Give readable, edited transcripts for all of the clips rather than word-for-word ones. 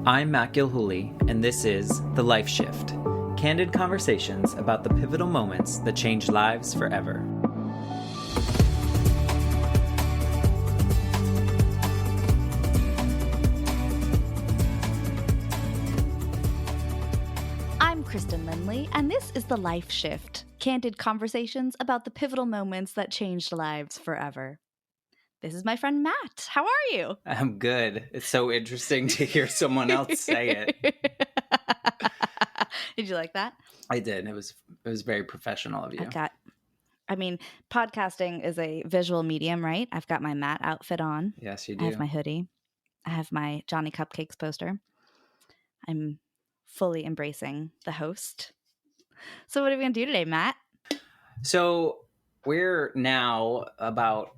I'm Matt Gilhooly, and this is The Life Shift, candid conversations about the pivotal moments that change lives forever. I'm Christin Lindley, and this is The Life Shift, candid conversations about the pivotal moments that changed lives forever. This is my friend Matt. How are you? I'm good. It's so interesting to hear someone else say it. Did you like that? I did. It was very professional of you. Podcasting is a visual medium, right? I've got my Matt outfit on. Yes, you I have do. my hoodie. I have my Johnny Cupcakes poster. I'm fully embracing the host. So what are we going to do today, Matt? So we're now about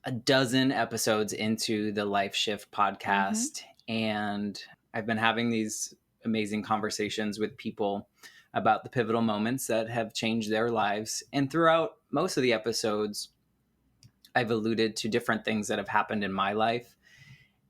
a dozen episodes into the Life Shift podcast, and I've been having these amazing conversations with people about the pivotal moments that have changed their lives. And throughout most of the episodes, I've alluded to different things that have happened in my life.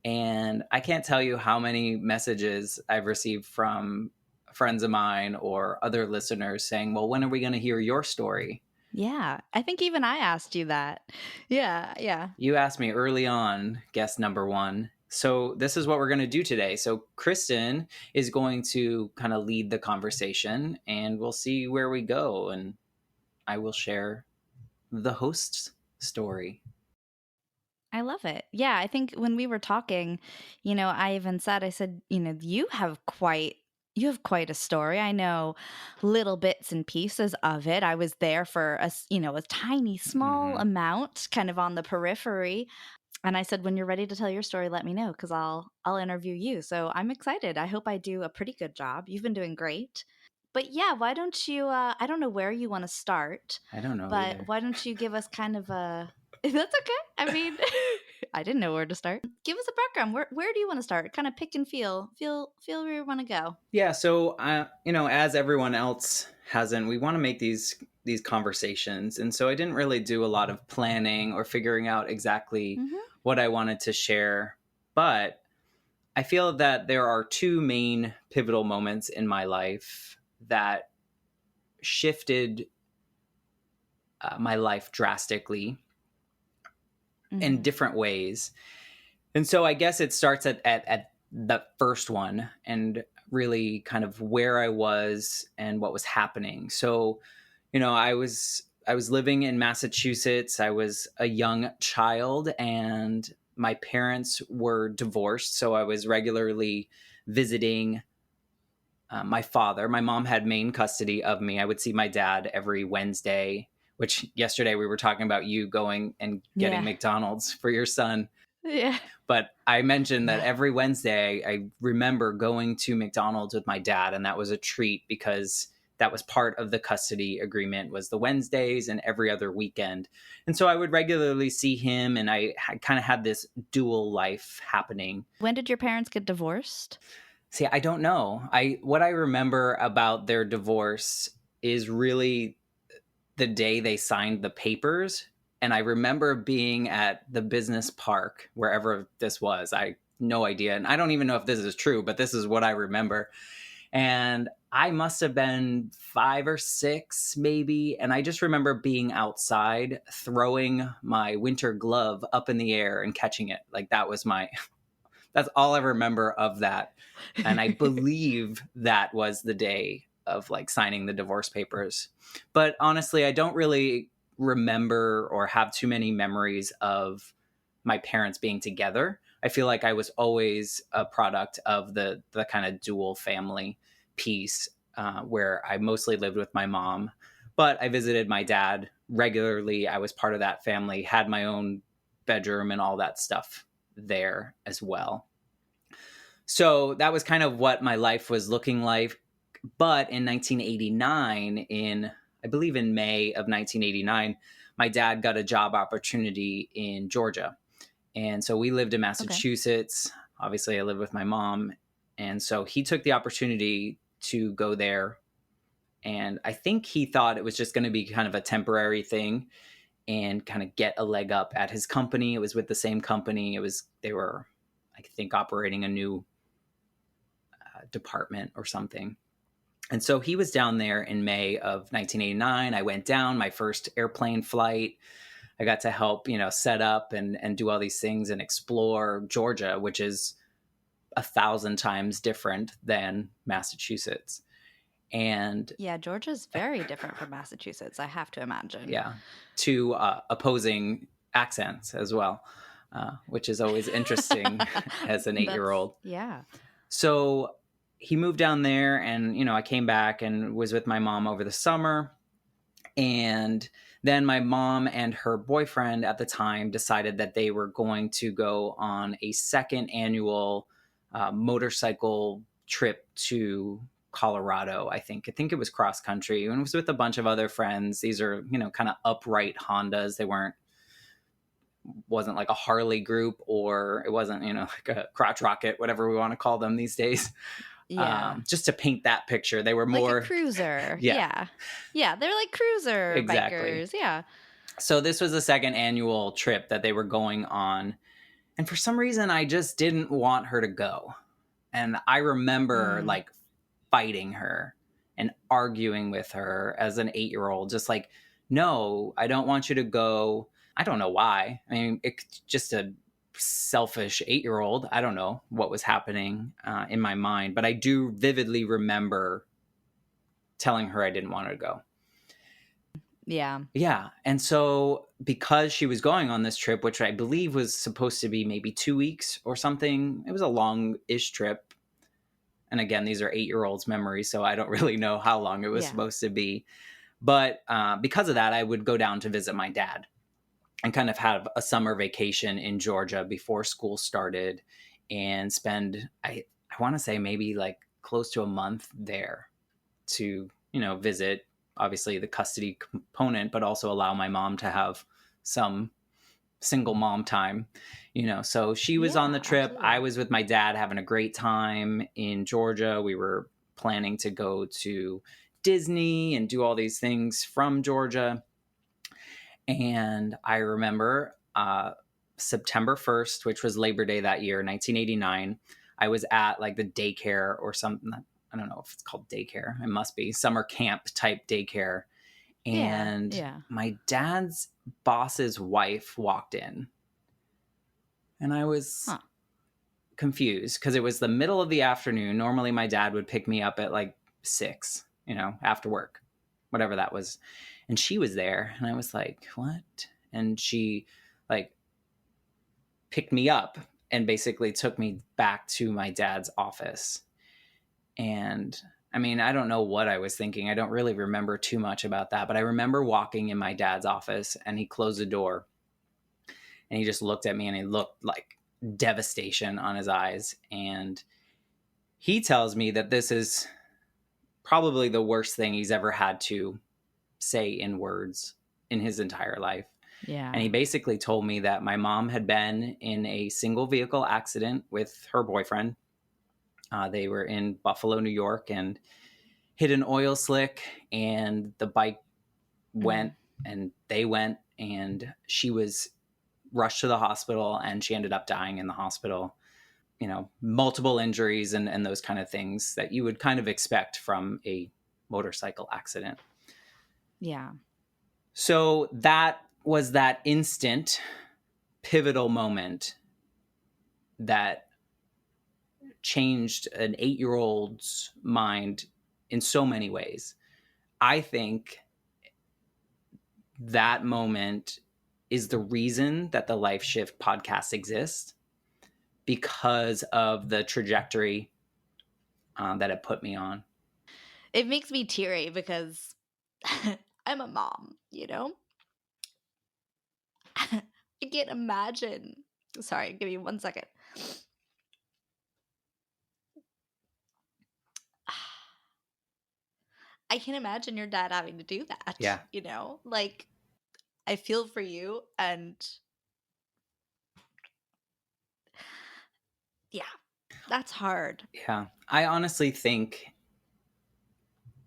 And I can't tell you how many messages I've received from friends of mine or other listeners saying, well, when are we going to hear your story? Yeah, I think even I asked you that. Yeah. You asked me early on, guest number one. So this is what we're going to do today. So Christin is going to kind of lead the conversation, and we'll see where we go. And I will share the host's story. I love it. Yeah, I think when we were talking, I even said, you have quite a story. I know little bits and pieces of it. I was there for a tiny small amount kind of on the periphery. And I said, when you're ready to tell your story, let me know because I'll interview you. So I'm excited. I hope I do a pretty good job. You've been doing great. But yeah, why don't you I don't know where you want to start. I don't know But either. why don't you give us kind of a That's okay. I mean, I didn't know where to start. Give us a background. Where do you want to start? Kind of pick and feel where you want to go. Yeah, so as everyone else hasn't, we want to make these conversations, and so I didn't really do a lot of planning or figuring out exactly what I wanted to share, but I feel that there are two main pivotal moments in my life that shifted my life drastically in different ways, and so I guess it starts at the first one and really kind of where I was and what was happening. So, I was living in Massachusetts. I was a young child and my parents were divorced. So I was regularly visiting my father. My mom had main custody of me. I would see my dad every Wednesday, which yesterday we were talking about you going and getting McDonald's for your son. Yeah. But I mentioned that every Wednesday I remember going to McDonald's with my dad, and that was a treat because that was part of the custody agreement was the Wednesdays and every other weekend. And so I would regularly see him, and I kind of had this dual life happening. When did your parents get divorced? See, I don't know. What I remember about their divorce is really the day they signed the papers. And I remember being at the business park, wherever this was. I no idea. And I don't even know if this is true, but this is what I remember. And I must have been 5 or 6, maybe. And I just remember being outside, throwing my winter glove up in the air and catching it. Like that's all I remember of that. And I believe that was the day of like signing the divorce papers. But honestly, I don't really remember or have too many memories of my parents being together. I feel like I was always a product of the kind of dual family piece where I mostly lived with my mom, but I visited my dad regularly. I was part of that family, had my own bedroom and all that stuff there as well. So that was kind of what my life was looking like. But in 1989, I believe in May of 1989, my dad got a job opportunity in Georgia. And so we lived in Massachusetts. Okay. Obviously, I lived with my mom. And so he took the opportunity to go there. And I think he thought it was just going to be kind of a temporary thing and kind of get a leg up at his company. It was with the same company. They were, I think, operating a new department or something. And so he was down there in May of 1989. I went down, my first airplane flight. I got to help, set up and do all these things and explore Georgia, which is 1,000 times different than Massachusetts. And Yeah, Georgia's very different from Massachusetts, I have to imagine. yeah, two opposing accents as well, which is always interesting as an 8-year-old. Yeah. So he moved down there, and I came back and was with my mom over the summer. And then my mom and her boyfriend at the time decided that they were going to go on a second annual motorcycle trip to Colorado. I think it was cross country, and it was with a bunch of other friends. These are, kind of upright Hondas. They wasn't like a Harley group, or it wasn't, like a crotch rocket, whatever we want to call them these days. Yeah. Just to paint that picture, they were Like more a cruiser. yeah, Yeah, they're like cruiser exactly. bikers. Yeah. So this was the second annual trip that they were going on. And for some reason, I just didn't want her to go. And I remember Mm. like fighting her and arguing with her as an 8-year-old, just like, no, I don't want you to go. I don't know why. I mean, it's just a selfish 8-year-old. I don't know what was happening in my mind, but I do vividly remember telling her I didn't want her to go. Yeah. Yeah. And so because she was going on this trip, which I believe was supposed to be maybe 2 weeks or something, it was a long-ish trip. And again, these are 8-year-olds' memories, so I don't really know how long it was Yeah. supposed to be. But because of that, I would go down to visit my dad and kind of have a summer vacation in Georgia before school started and spend, I want to say maybe like close to a month there to, visit obviously the custody component, but also allow my mom to have some single mom time, So she was on the Yeah, trip. I absolutely. was with my dad having a great time in Georgia. We were planning to go to Disney and do all these things from Georgia. And I remember September 1st, which was Labor Day that year, 1989, I was at like the daycare or something. I don't know if it's called daycare. It must be summer camp type daycare. Yeah. And Yeah. my dad's boss's wife walked in. And I was Huh. confused because it was the middle of the afternoon. Normally, my dad would pick me up at like 6, after work, whatever that was. And she was there. And I was like, what? And she like picked me up and basically took me back to my dad's office. And I mean, I don't know what I was thinking. I don't really remember too much about that, but I remember walking in my dad's office and he closed the door and he just looked at me and he looked like devastation on his eyes. And he tells me that this is probably the worst thing he's ever had to say in words in his entire life. And Yeah. he basically told me that my mom had been in a single vehicle accident with her boyfriend. They were in Buffalo, New York, and hit an oil slick, and the bike Mm. went, and they went, and she was rushed to the hospital, and she ended up dying in the hospital. Multiple injuries and those kind of things that you would kind of expect from a motorcycle accident. Yeah. So that was that instant pivotal moment that changed an 8-year-old's mind in so many ways. I think that moment is the reason that the Life Shift podcast exists, because of the trajectory that it put me on. It makes me teary because I'm a mom, you know? I can't imagine. Sorry, give me 1 second. I can't imagine your dad having to do that, Yeah. you know? Like, I feel for you, and yeah, that's hard. Yeah. I honestly think,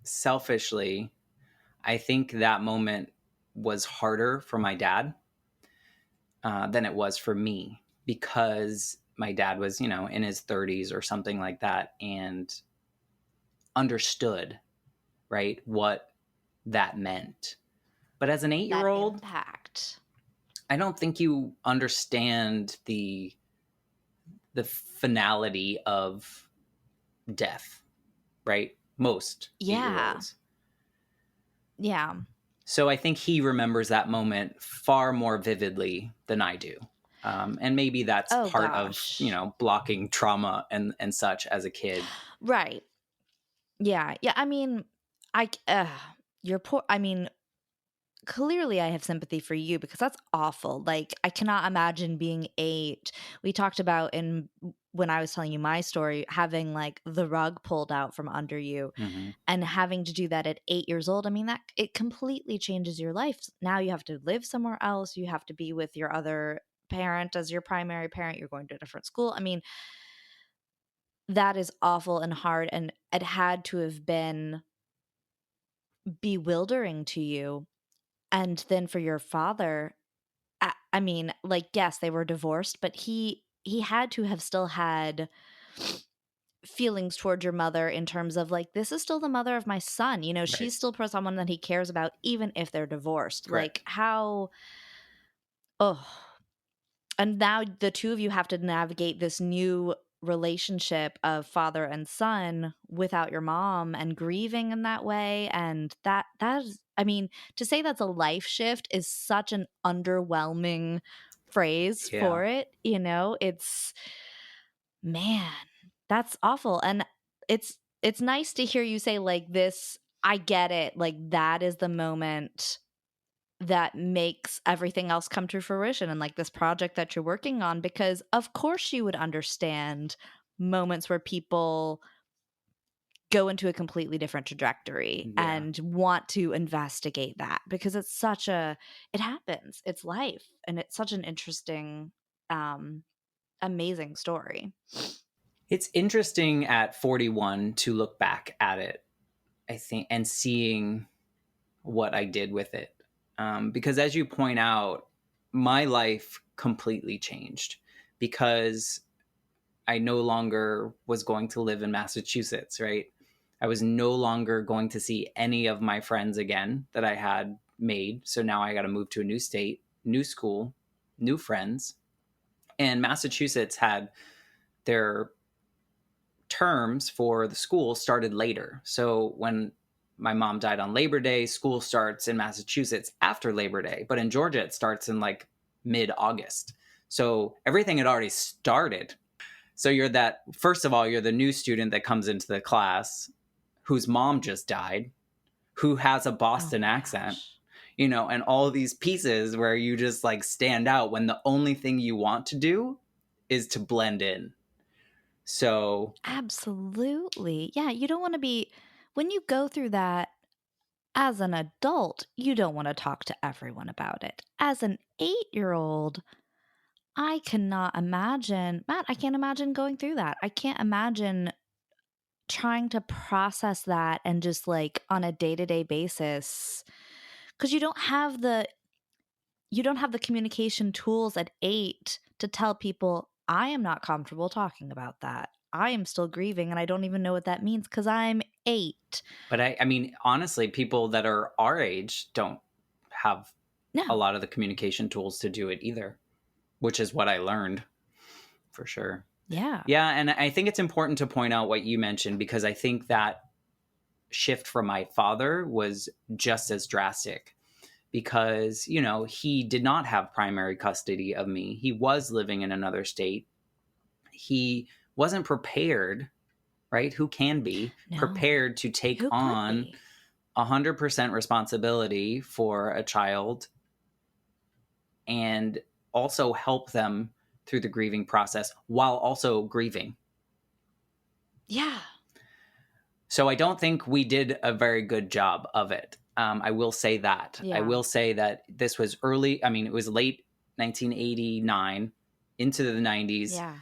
selfishly, I think that moment was harder for my dad than it was for me, because my dad was, in his 30s or something like that, and understood, right, what that meant. But as an 8 year That old, impact. I don't think you understand the finality of death, right? Most 8 year Yeah. olds. Yeah. So I think he remembers that moment far more vividly than I do. And maybe that's Oh part of, gosh. blocking trauma and such as a kid. Right. Yeah. Yeah. I mean, I, c- uh, you're poor. I mean, clearly I have sympathy for you because that's awful. Like, I cannot imagine being 8. We talked about in when I was telling you my story, having like the rug pulled out from under you Mm-hmm. and having to do that at 8 years old. I mean, that it completely changes your life. Now you have to live somewhere else. You have to be with your other parent as your primary parent. You're going to a different school. I mean, that is awful and hard. And it had to have been bewildering to you. And then for your father, I mean, like, yes, they were divorced, but he had to have still had feelings towards your mother in terms of like, this is still the mother of my son. You know, Right. she's still someone that he cares about, even if they're divorced. Like, Correct. how? Oh, and now the two of you have to navigate this new relationship of father and son without your mom and grieving in that way, and that is, I mean, to say that's a life shift is such an underwhelming phrase Yeah. for it, you know? It's, man, that's awful. And it's nice to hear you say like this, I get it, like that is the moment that makes everything else come to fruition and like this project that you're working on, because of course you would understand moments where people go into a completely different trajectory Yeah. and want to investigate that because it's such a, it happens, it's life, and it's such an interesting, um amazing story. It's interesting at 41 to look back at it, I think, and seeing what I did with it. Because as you point out, my life completely changed because I no longer was going to live in Massachusetts, right? I was no longer going to see any of my friends again that I had made. So now I got to move to a new state, new school, new friends. And Massachusetts had their terms for the school started later. So when my mom died on Labor Day, school starts in Massachusetts after Labor Day, but in Georgia it starts in like mid-August. So everything had already started. So you're that, first of all, you're the new student that comes into the class whose mom just died, who has a Oh Boston my accent, gosh. and all these pieces where you just like stand out when the only thing you want to do is to blend in. So, Absolutely. Yeah, you don't want to be, when you go through that as an adult, you don't want to talk to everyone about it. As an 8-year-old, I cannot imagine, Matt, I can't imagine going through that. I can't imagine trying to process that and just like on a day-to-day basis, because you don't have the communication tools at 8 to tell people I am not comfortable talking about that. I am still grieving and I don't even know what that means because I'm 8. but I mean, honestly, people that are our age don't have a No. lot of the communication tools to do it either, which is what I learned for sure. Yeah. Yeah. And I think it's important to point out what you mentioned because I think that shift from my father was just as drastic because, he did not have primary custody of me. He was living in another state. He wasn't prepared, right? Who can be No. prepared to take Who could on be? 100% responsibility for a child and also help them through the grieving process while also grieving. Yeah. So I don't think we did a very good job of it. I will say that. I Yeah. will say that this was early. I mean, it was late 1989 into the 90s. Yeah.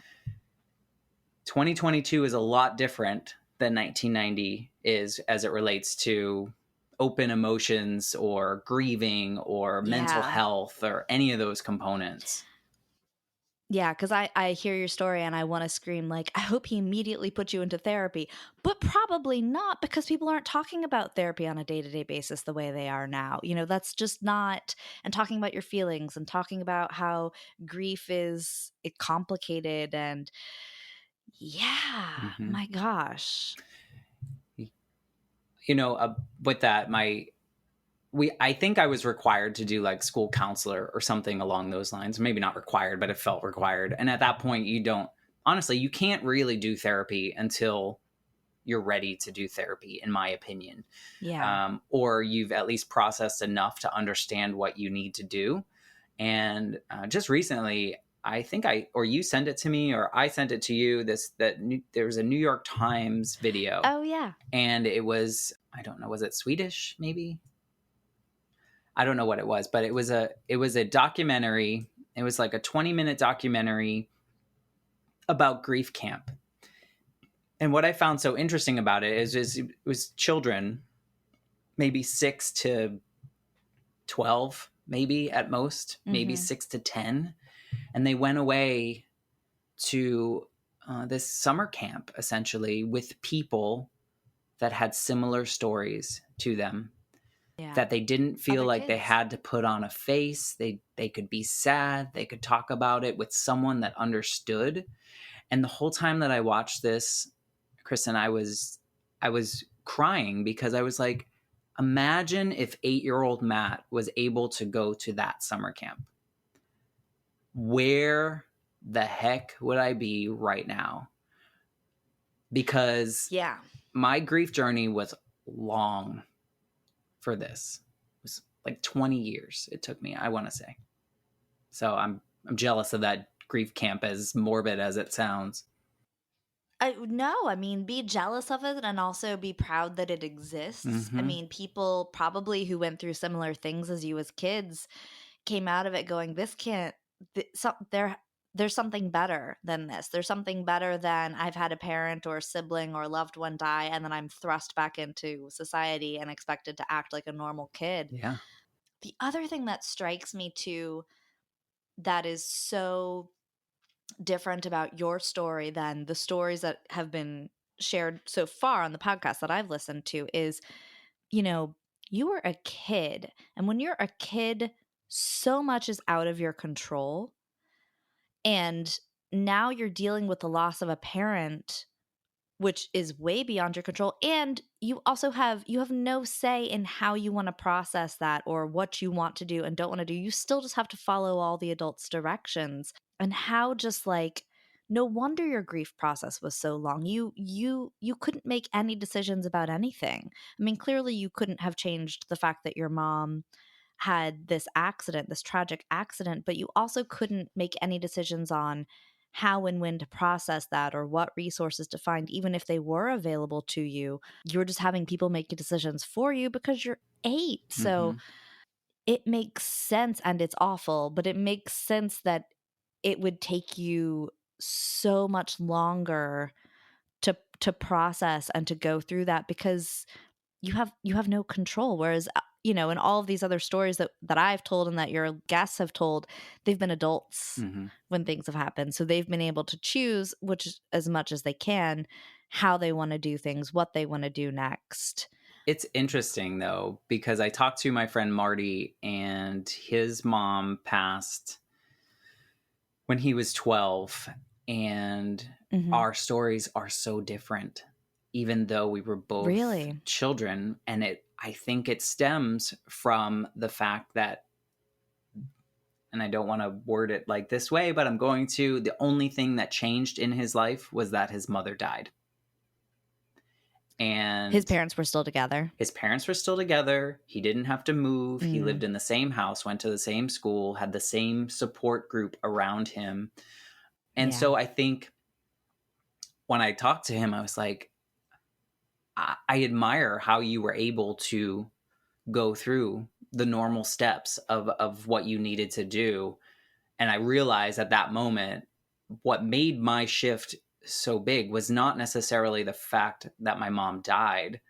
2022 is a lot different than 1990 is as it relates to open emotions or grieving or mental Yeah. health or any of those components. Yeah, because I hear your story and I want to scream, like, I hope he immediately put you into therapy. But probably not, because people aren't talking about therapy on a day to day basis the way they are now. That's just not, and talking about your feelings and talking about how grief is complicated. And yeah, Hmm. my gosh. With that, I think I was required to do like school counselor or something along those lines. Maybe not required, but it felt required. And at that point, you can't really do therapy until you're ready to do therapy, in my opinion. Yeah. Or you've at least processed enough to understand what you need to do. And just recently, I think or you sent it to me, or I sent it to you. There was a New York Times video, Oh, yeah. and it was, I don't know, was it Swedish? Maybe, I don't know what it was, but it was a documentary. It was like a 20-minute documentary about grief camp. And what I found so interesting about it is it was children, maybe 6 to 12, maybe at most, maybe Mm-hmm. 6 to 10. And they went away to this summer camp, essentially, with people that had similar stories to them, Yeah. that they didn't feel Other like they kids. had to put on a face. They could be sad. They could talk about it with someone that understood. And the whole time that I watched this, Kristen, I was crying, because I was like, imagine if 8-year-old Matt was able to go to that summer camp. Where the heck would I be right now? Because Yeah. my grief journey was long for this. It was like 20 years it took me, I want to say. So I'm jealous of that grief camp, as morbid as it sounds. No, I mean, be jealous of it and also be proud that it exists. I Mm-hmm. mean, people probably who went through similar things as you as kids came out of it going, "This can't. There's something better than this. There's something better than I've had a parent or a sibling or a loved one die, and then I'm thrust back into society and expected to act like a normal kid." Yeah. The other thing that strikes me too, that is so different about your story than the stories that have been shared so far on the podcast that I've listened to is, you know, you were a kid. And when you're a kid, so much is out of your control. And now you're dealing with the loss of a parent, which is way beyond your control. And you have no say in how you want to process that or what you want to do and don't want to do. You still just have to follow all the adults' directions. And how just like, no wonder your grief process was so long. You couldn't make any decisions about anything. I mean, clearly you couldn't have changed the fact that your mom had this accident, this tragic accident, but you also couldn't make any decisions on how and when to process that or what resources to find, even if they were available to you. You're just having people make decisions for you because you're 8. Mm-hmm. So it makes sense, and it's awful, but it makes sense that it would take you so much longer to process and to go through that because you have no control. Whereas in all of these other stories that I've told and that your guests have told, they've been adults Mm-hmm. when things have happened, so they've been able to choose, which as much as they can, how they want to do things, what they want to do next. It's interesting though, because I talked to my friend Marty, and his mom passed when he was 12, and Hmm. our stories are so different, even though we were both Really. children. And I think it stems from the fact that, and I don't want to word it like this way, but I'm going to, the only thing that changed in his life was that his mother died. His And parents were still together. his parents were still together. He didn't have to move. He Mm, lived in the same house, went to the same school, had the same support group around him. And yeah. so I think when I talked to him, I was like, I admire how you were able to go through the normal steps of what you needed to do. And I realized at that moment, what made my shift so big was not necessarily the fact that my mom died,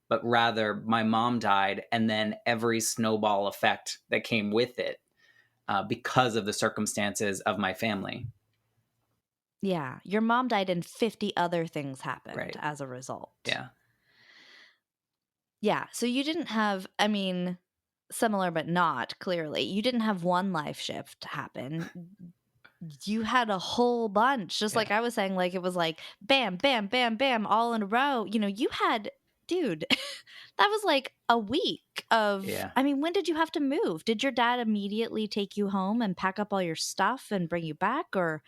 but rather my mom died and then every snowball effect that came with it, because of the circumstances of my family. Yeah, your mom died and 50 other things happened Right. as a result. Yeah. Yeah, so you didn't have, I mean, similar but not, clearly. You didn't have one life shift happen. You had a whole bunch. Just Yeah. like I was saying, like it was like bam, bam, bam, bam, all in a row. You know, you had, dude, that was like a week of, Yeah. I mean, when did you have to move? Did your dad immediately take you home and pack up all your stuff and bring you back? Or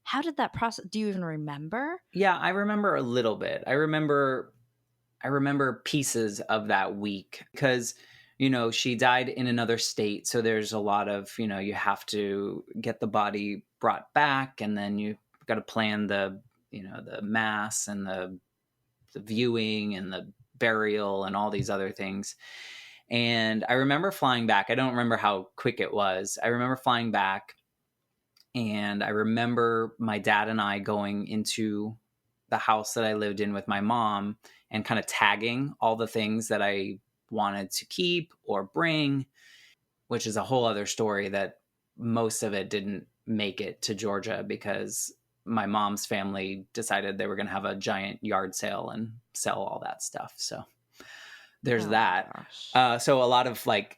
how did that process? Do you even remember? Yeah, I remember a little bit. I remember pieces of that week because, she died in another state. So there's a lot of, you have to get the body brought back, and then you got to plan the mass and the viewing and the burial and all these other things. And I remember flying back. I don't remember how quick it was. I remember flying back, and I remember my dad and I going into the house that I lived in with my mom and kind of tagging all the things that I wanted to keep or bring, which is a whole other story that most of it didn't make it to Georgia because my mom's family decided they were going to have a giant yard sale and sell all that stuff. So there's Oh my that. gosh. So a lot of like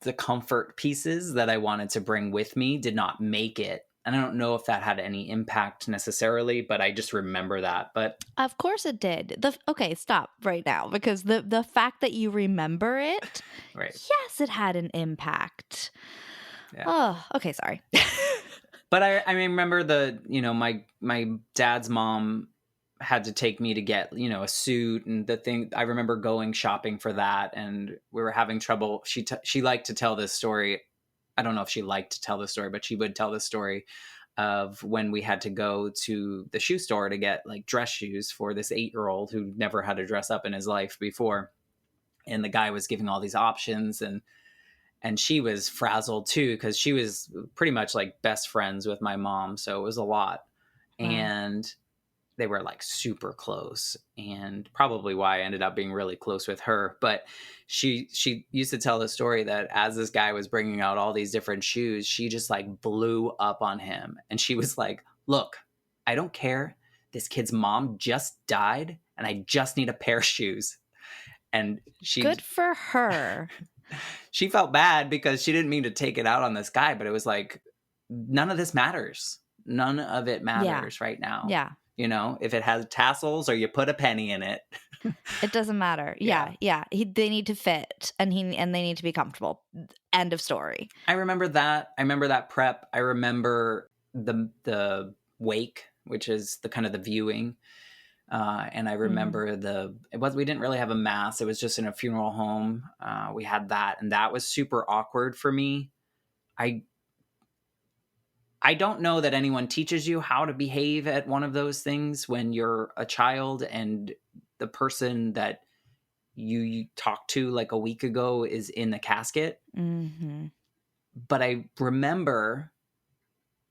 the comfort pieces that I wanted to bring with me did not make it. And I don't know if that had any impact necessarily, but I just remember that. But Of course it did. Okay, stop right now because the fact that you remember it, right. yes, it had an impact. Yeah. Oh, okay, sorry. But I remember my dad's mom had to take me to get, a suit and the thing. I remember going shopping for that, and we were having trouble. She liked to tell this story. I don't know if she liked to tell the story, but she would tell the story of when we had to go to the shoe store to get like dress shoes for this 8-year-old who never had to dress up in his life before. And the guy was giving all these options, and she was frazzled too because she was pretty much like best friends with my mom, so it was a lot. Wow. And they were like super close, and probably why I ended up being really close with her. But she used to tell the story that as this guy was bringing out all these different shoes, she just like blew up on him, and she was like, look, I don't care, this kid's mom just died and I just need a pair of shoes. And Good for her. she felt bad because she didn't mean to take it out on this guy, but it was like, none of this matters. None of it Yeah. matters right now. Yeah. If it has tassels or you put a penny in it. It doesn't matter. Yeah. Yeah. Yeah. They need to fit and they need to be comfortable. End of story. I remember that. I remember that prep. I remember the wake, which is the kind of the viewing. And I Mhm. remember we didn't really have a mass. It was just in a funeral home. We had that, and that was super awkward for me. I I don't know that anyone teaches you how to behave at one of those things when you're a child and the person that you talked to like a week ago is in the casket. Mhm. But I remember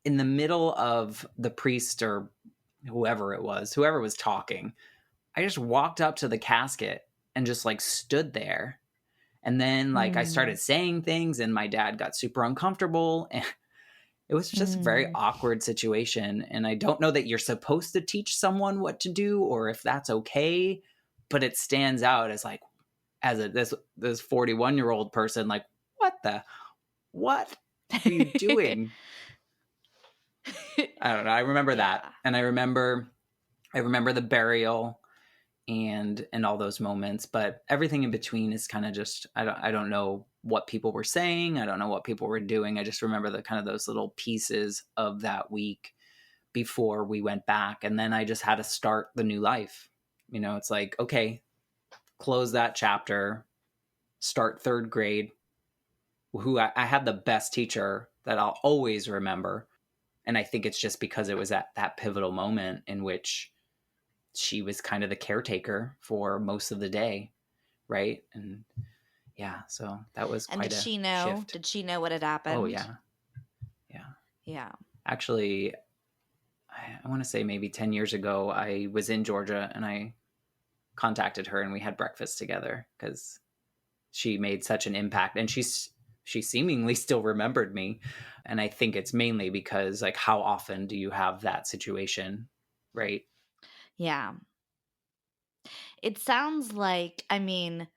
in the middle of the priest or whoever was talking, I just walked up to the casket and just like stood there. And then like I Mm. started saying things and my dad got super uncomfortable. And it was just a very Mm. awkward situation, and I don't know that you're supposed to teach someone what to do or if that's okay, but it stands out as like as this 41-year-old person, like what are you doing? I don't know. I remember that, Yeah. and I remember the burial and all those moments, but everything in between is kind of just I don't know what people were saying. I don't know what people were doing. I just remember the kind of those little pieces of that week before we went back, and then I just had to start the new life. It's like, okay, close that chapter, start third grade. Who I had the best teacher that I'll always remember, and I think it's just because it was at that pivotal moment in which she was kind of the caretaker for most of the day, right? And yeah, so that was And quite did a she know? shift. Did she know what had Oh happened? yeah, yeah. Yeah. Actually, I want to say maybe 10 years ago, I was in Georgia and I contacted her and we had breakfast together because she made such an impact. And she seemingly still remembered me. And I think it's mainly because, like, how often do you have that situation, right? Yeah. It sounds like, I mean,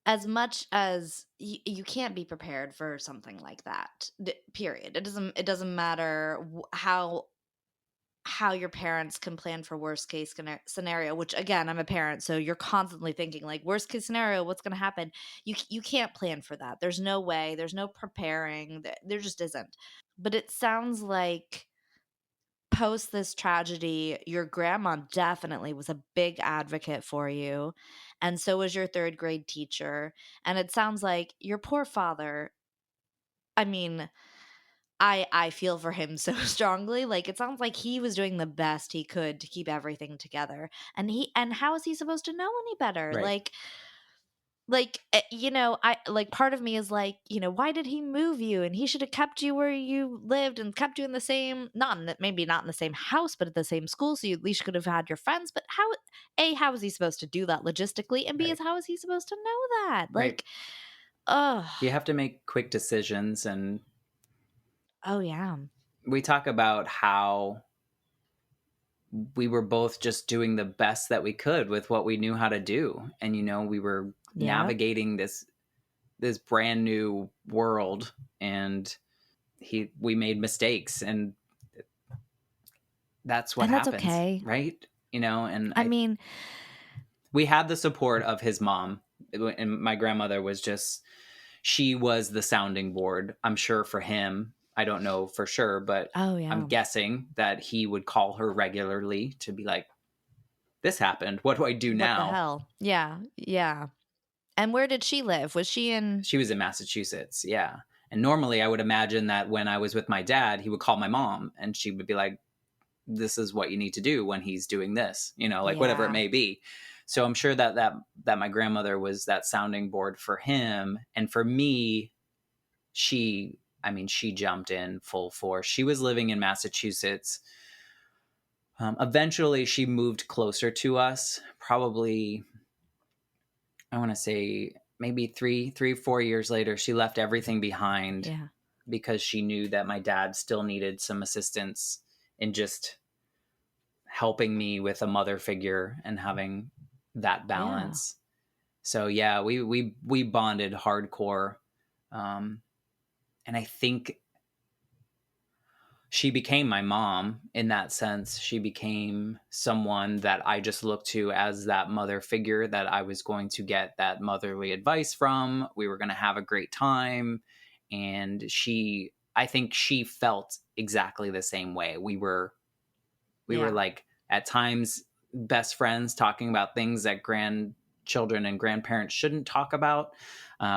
as much as you can't be prepared for something like that. Period. It doesn't matter how your parents can plan for worst case scenario, which again, I'm a parent, so you're constantly thinking like worst case scenario, what's going to happen? You can't plan for that. There's no way. There's no preparing. There just isn't. But it sounds like post this tragedy, your grandma definitely was a big advocate for you, and so was your third grade teacher. And it sounds like your poor father, I mean, I feel for him so strongly. Like, it sounds like he was doing the best he could to keep everything together. And how is he supposed to know any better? Right. I like, part of me is like, why did he move you? And he should have kept you where you lived and kept you in the same, not in the, maybe not in the same house, but at the same school, so you at least could have had your friends. But how is he supposed to do that logistically? And B, is Right. how is he supposed to know that? Right. Like, oh, You have to make quick decisions. And oh yeah. we talk about how we were both just doing the best that we could with what we knew how to do. And, we were Yep. navigating this brand new world, and we made mistakes, and that's what And that's happens, okay. right? And I mean, we had the support of his mom, and my grandmother she was the sounding board, I'm sure, for him. I don't know for sure, but oh I'm yeah. guessing that he would call her regularly to be like, this happened, what do I do What the now? hell? Yeah, yeah. And where did she live? Was she in She was in Massachusetts, yeah. And normally I would imagine that when I was with my dad, he would call my mom and she would be like, this is what you need to do when he's doing this, like whatever it Yeah, may be. So I'm sure that my grandmother was that sounding board for him. And for me, she jumped in full force. She was living in Massachusetts. Eventually she moved closer to us, probably, I want to say maybe 4 years later. She left everything behind yeah, because she knew that my dad still needed some assistance in just helping me with a mother figure and having that yeah. balance. So yeah, we bonded hardcore, um, and I think she became my mom in that sense. She became someone that I just looked to as that mother figure that I was going to get that motherly advice from. We were going to have a great time, and I think she felt exactly the same way. We were Yeah. like at times best friends talking about things that grandchildren and grandparents shouldn't talk about.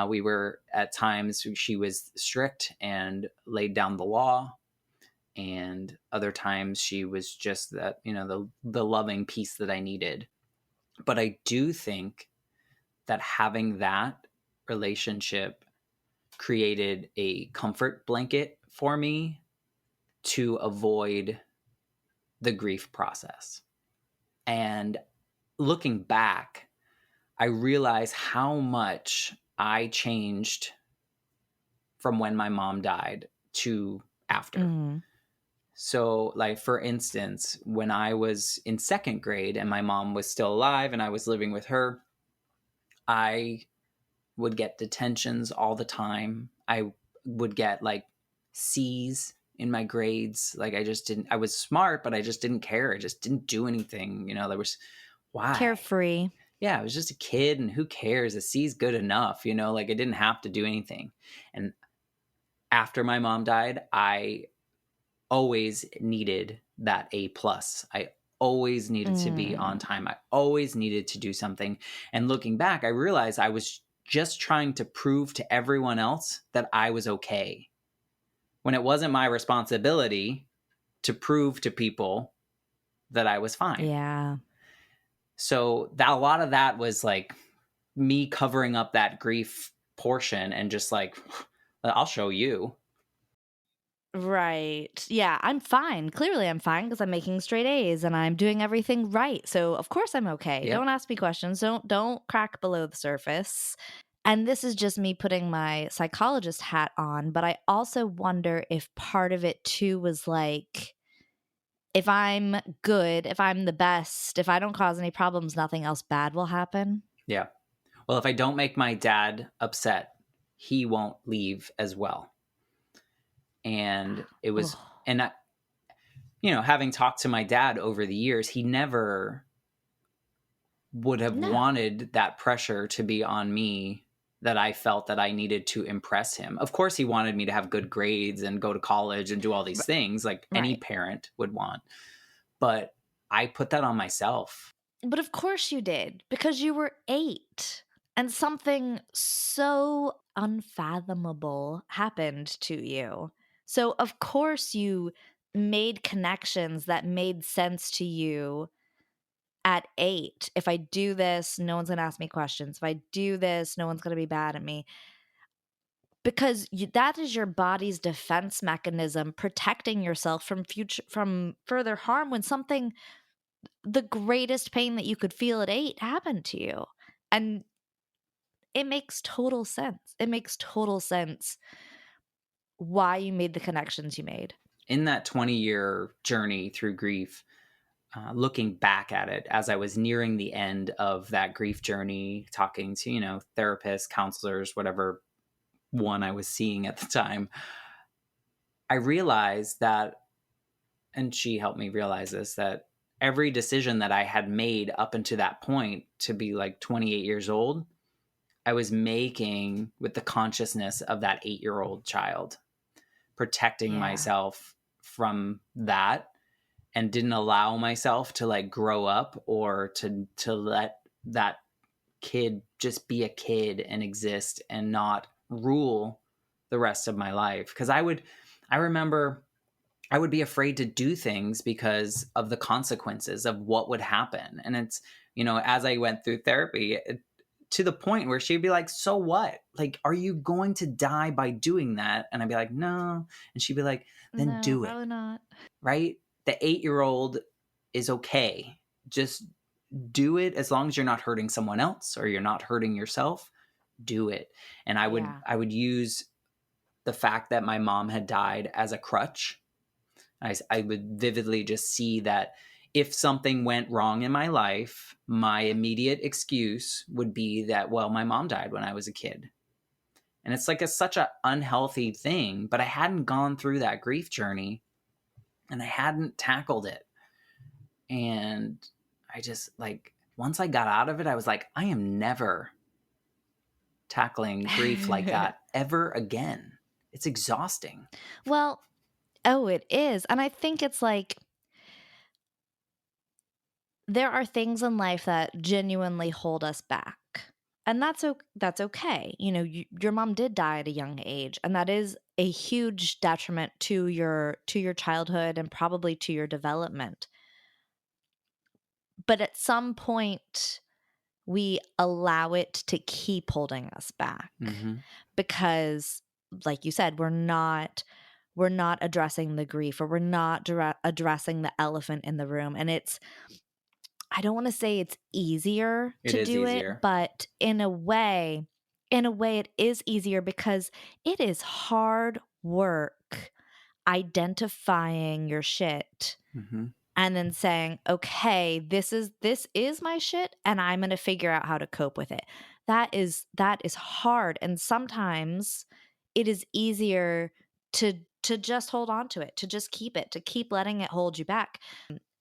We were at times, she was strict and laid down the law, and other times she was just that, the loving piece that I needed. But I do think that having that relationship created a comfort blanket for me to avoid the grief process. And looking back, I realize how much I changed from when my mom died to after. Mhm. So, like, for instance, when I was in second grade and my mom was still alive and I was living with her, I would get detentions all the time. I would get like C's in my grades. Like, I was smart, but I just didn't care. I just didn't do anything. Why? Carefree. Yeah, I was just a kid, and who cares? A C's good enough, like I didn't have to do anything. And after my mom died, I always needed that A plus. I always needed to be on Mm. time. I always needed to do something. And looking back, I realized I was just trying to prove to everyone else that I was okay, when it wasn't my responsibility to prove to people that I was fine. Yeah. So that a lot of that was like me covering up that grief portion and just like, I'll show you. Right. Yeah, I'm fine. Clearly I'm fine because I'm making straight A's and I'm doing everything right. So of course I'm okay. Yep. Don't ask me questions. Don't crack below the surface. And this is just me putting my psychologist hat on, but I also wonder if part of it too was like, if I'm good, if I'm the best, if I don't cause any problems, nothing else bad will happen. Yeah. Well, if I don't make my dad upset, he won't leave as well. And it was, Oh, and I, having talked to my dad over the years, he never would have no. wanted that pressure to be on me that I felt that I needed to impress him. Of course, he wanted me to have good grades and go to college and do all these R- things like any Right. parent would want. But I put that on myself. But of course you did, because you were 8 and something so unfathomable happened to you. So, of course, you made connections that made sense to you at 8. If I do this, no one's going to ask me questions. If I do this, no one's going to be bad at me. Because that is your body's defense mechanism protecting yourself from further harm when something, the greatest pain that you could feel at 8 happened to you. And it makes total sense. It makes total sense why you made the connections you made. In that 20-year journey through grief, looking back at it as I was nearing the end of that grief journey, talking to, therapists, counselors, whatever one I was seeing at the time, I realized that, and she helped me realize this, that every decision that I had made up until that point to be like 28 years old, I was making with the consciousness of that 8-year-old child, protecting Yeah. myself from that and didn't allow myself to like grow up or to let that kid just be a kid and exist and not rule the rest of my life. Because I remember I would be afraid to do things because of the consequences of what would happen. And it's, as I went through therapy, to the point where she'd be like, "So what? Like, are you going to die by doing that?" And I'd be like, "No." And she'd be like, "Then No, do it." probably not. Right? The 8-year-old is okay. Just do it as long as you're not hurting someone else or you're not hurting yourself. Do it. And Yeah. I would use the fact that my mom had died as a crutch. I would vividly just see that if something went wrong in my life, my immediate excuse would be that, well, my mom died when I was a kid. And it's like such an unhealthy thing, but I hadn't gone through that grief journey and I hadn't tackled it. And I just like, once I got out of it, I was like, I am never tackling grief like that ever again. It's exhausting. Well, oh, it is. And I think it's like there are things in life that genuinely hold us back. And that's okay. Your mom did die at a young age, and that is a huge detriment to your childhood and probably to your development. But at some point we allow it to keep holding us back Mm-hmm. because, like you said, we're not addressing the grief, or we're not addressing the elephant in the room. And I don't want to say it's easier It to is do it, easier. but in a way it is easier, because it is hard work identifying your shit Mm-hmm. and then saying, "Okay, this is my shit and I'm going to figure out how to cope with it." That is hard, and sometimes it is easier to just hold on to it, to just keep it, to keep letting it hold you back,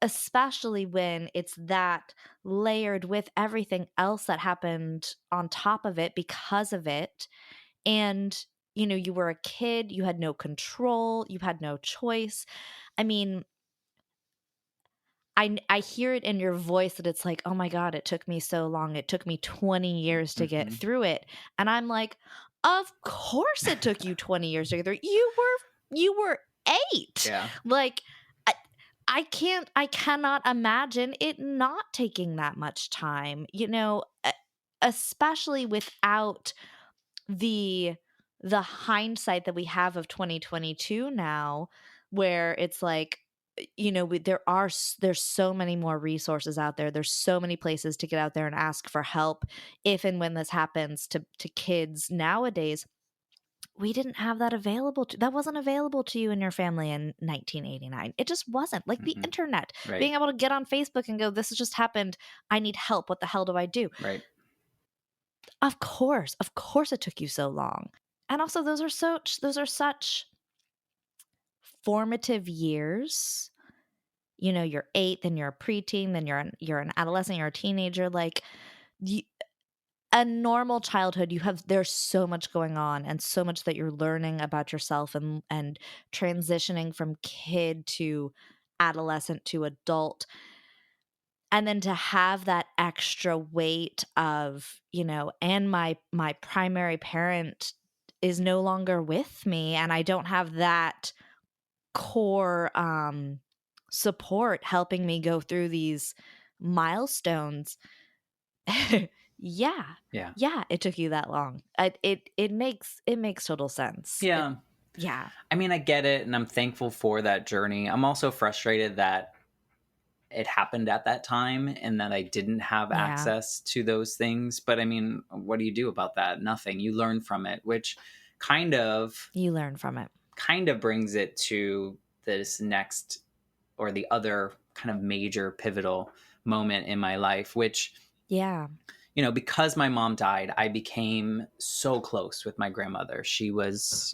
especially when it's that layered with everything else that happened on top of it because of it. And you were a kid, you had no control, you had no choice. I mean, I hear it in your voice that it's like, "Oh my god, it took me so long. It took me 20 years to get Mm-hmm. through it." And I'm like, "Of course it took you 20 years to get through. You were 8." Yeah. Like, I I cannot imagine it not taking that much time, especially without the the hindsight that we have of 2022 now, where it's like, there's so many more resources out there. There's so many places to get out there and ask for help if and when this happens to kids nowadays. We didn't have that wasn't available to you and your family in 1989. It just wasn't. Like the Mm-mm. internet, Right. being able to get on Facebook and go, "This has just happened. I need help. What the hell do I do?" Right. Of course it took you so long. And also those are such formative years. You're 8, then you're a preteen, then you're an adolescent, you're a teenager. Like you, a normal childhood, there's so much going on and so much that you're learning about yourself and transitioning from kid to adolescent to adult. And then to have that extra weight of, and my primary parent is no longer with me, and I don't have that core support helping me go through these milestones. Yeah. Yeah. Yeah, it took you that long. It makes total sense. Yeah. Yeah. I mean, I get it, and I'm thankful for that journey. I'm also frustrated that it happened at that time and that I didn't have Yeah. access to those things. But I mean, what do you do about that? Nothing. You learn from it, which kind of You learn from it. brings it to this next or the other kind of major pivotal moment in my life, which, Yeah. because my mom died, I became so close with my grandmother. She was,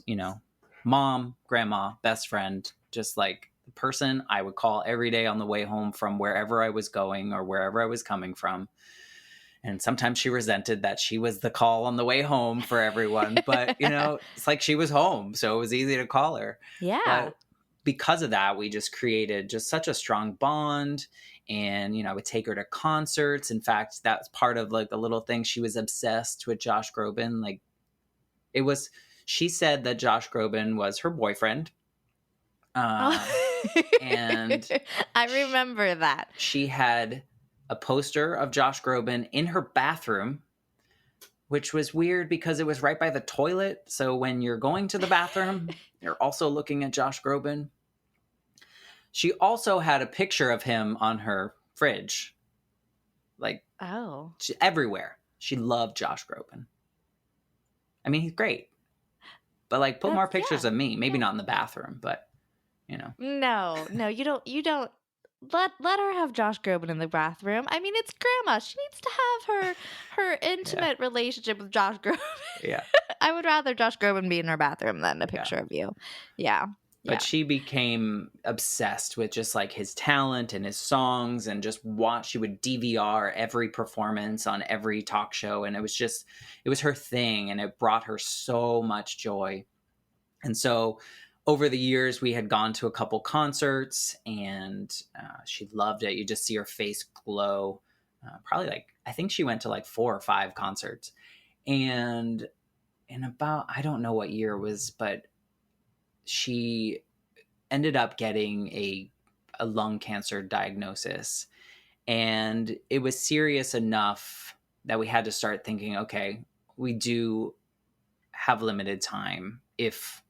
mom, grandma, best friend, just like the person I would call every day on the way home from wherever I was going or wherever I was coming from. And sometimes she resented that she was the call on the way home for everyone. But, it's like she was home. So it was easy to call her. Yeah. But because of that, we just created just such a strong bond. And, I would take her to concerts. In fact, that's part of like the little thing. She was obsessed with Josh Groban. Like she said that Josh Groban was her boyfriend. Oh. And I remember that. she had a poster of Josh Groban in her bathroom, which was weird because it was right by the toilet. So when you're going to the bathroom, you're also looking at Josh Groban. She also had a picture of him on her fridge, like Oh. everywhere. She loved Josh Groban. I mean, he's great, but like put more That's pictures yeah. of me. Maybe Yeah. not in the bathroom, but No, you don't let her have Josh Groban in the bathroom. I mean, it's grandma. She needs to have her yeah, intimate relationship with Josh Groban. yeah, I would rather Josh Groban be in her bathroom than a yeah. picture of you. Yeah. But Yeah. she became obsessed with just like his talent and his songs and just watch. She would DVR every performance on every talk show. And it was her thing. And it brought her so much joy. And so over the years, we had gone to a couple concerts and she loved it. You just see her face glow. Probably like, I think she went to like 4 or 5 concerts. And in about, I don't know what year it was, but she ended up getting a lung cancer diagnosis. And it was serious enough that we had to start thinking, okay, we do have limited time if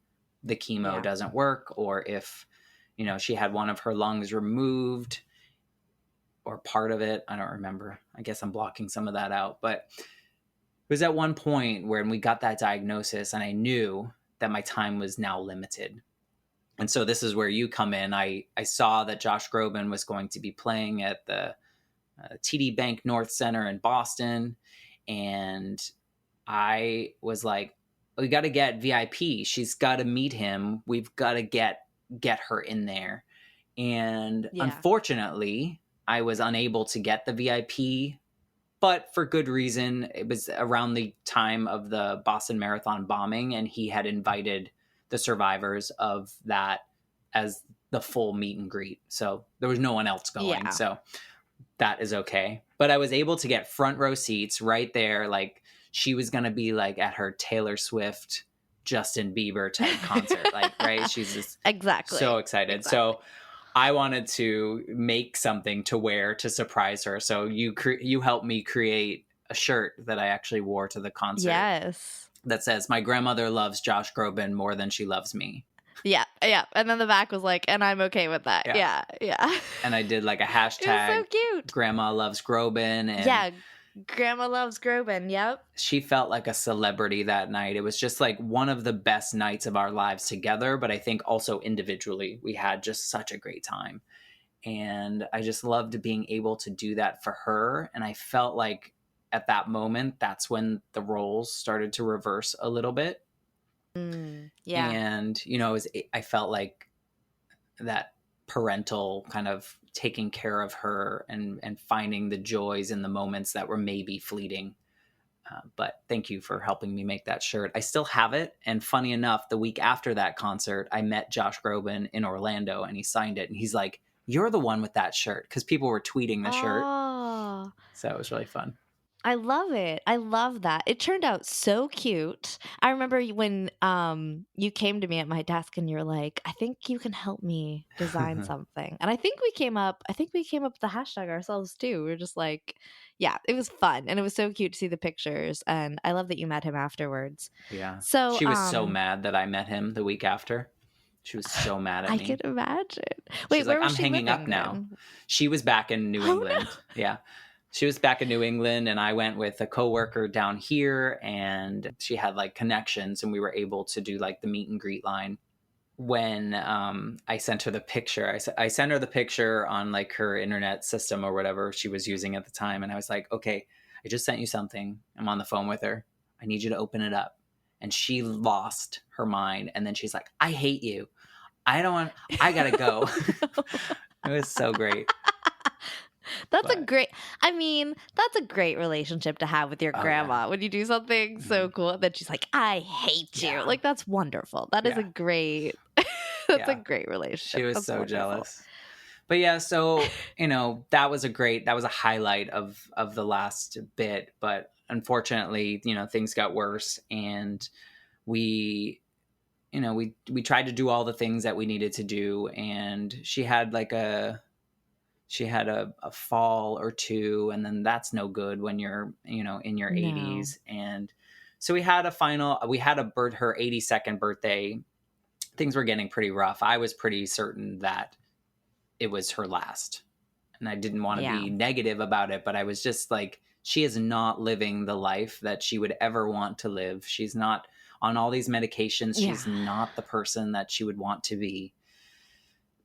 the chemo Yeah. doesn't work, or if, she had one of her lungs removed or part of it. I don't remember. I guess I'm blocking some of that out. But it was at one point when we got that diagnosis and I knew that my time was now limited. And so this is where you come in. I saw that Josh Groban was going to be playing at the TD Bank North Center in Boston. And I was like, we got to get VIP. She's got to meet him. We've got to get her in there. And Yeah. unfortunately, I was unable to get the VIP, but for good reason. It was around the time of the Boston Marathon bombing, and he had invited the survivors of that as the full meet and greet. So there was no one else going. Yeah. So that is okay. But I was able to get front row seats right there. Like she was going to be like at her Taylor Swift, Justin Bieber type concert. Like, right. She's just so Exactly. excited. Exactly. So I wanted to make something to wear to surprise her. So you helped me create a shirt that I actually wore to the concert Yes. that says, "My grandmother loves Josh Groban more than she loves me." Yeah, yeah, and then the back was like, "And I'm okay with that." Yeah. Yeah, yeah. And I did like a It was so hashtag cute. grandma loves Groban, and Yeah, grandma loves Groban, yep. she felt like a celebrity that night. It was just like one of the best nights of our lives together, but I think also individually we had just such a great time. And I just loved being able to do that for her, and I felt like at that moment that's when the roles started to reverse a little bit. Yeah. And you know, I felt like that parental kind of taking care of her and finding the joys in the moments that were maybe fleeting. But thank you for helping me make that shirt. I still have it. And funny enough, the week after that concert, I met Josh Groban in Orlando and he signed it. And he's like, "You're the one with that shirt." Because people were tweeting the shirt. Oh. So it was really fun. I love it. I love that. It turned out so cute. I remember when you came to me at my desk and you're like, "I think you can help me design something." And I think we came up with the hashtag ourselves too. We were just like, yeah, it was fun and it was so cute to see the pictures and I love that you met him afterwards. Yeah. So, She was so mad that I met him the week after. She was so mad at I can me. imagine. Wait, She's like, where was "I'm she hanging up living now." then? She was back in New Oh no. England. Yeah. She was back in New England, and I went with a coworker down here, and she had like connections, and we were able to do like the meet and greet line. When I sent her the picture, I sent her the picture on like her internet system or whatever she was using at the time. And I was like, "Okay, I just sent you something. I'm on the phone with her. I need you to open it up." And she lost her mind. And then she's like, "I hate you. I don't want, I gotta go." Oh no. It was so great. That's a But great I mean, that's a great relationship to have with your oh yeah. grandma when you do something so Mhm. cool, and then she's like, "I hate you." Yeah. Like, that's wonderful. That is a Yeah. great that's a Yeah. great She relationship. was That's so wonderful. jealous. But yeah, so you know, that was a highlight of the last bit. But unfortunately, you know, things got worse, and we you know we tried to do all the things that we needed to do, and she had a fall or two, and then that's no good when you're, you know, in your No. 80s. And so we had her 82nd birthday. Things were getting pretty rough. I was pretty certain that it was her last, and I didn't want to Yeah. be negative about it, but I was just like, she is not living the life that she would ever want to live. She's not on all these medications. Yeah. She's not the person that she would want to be.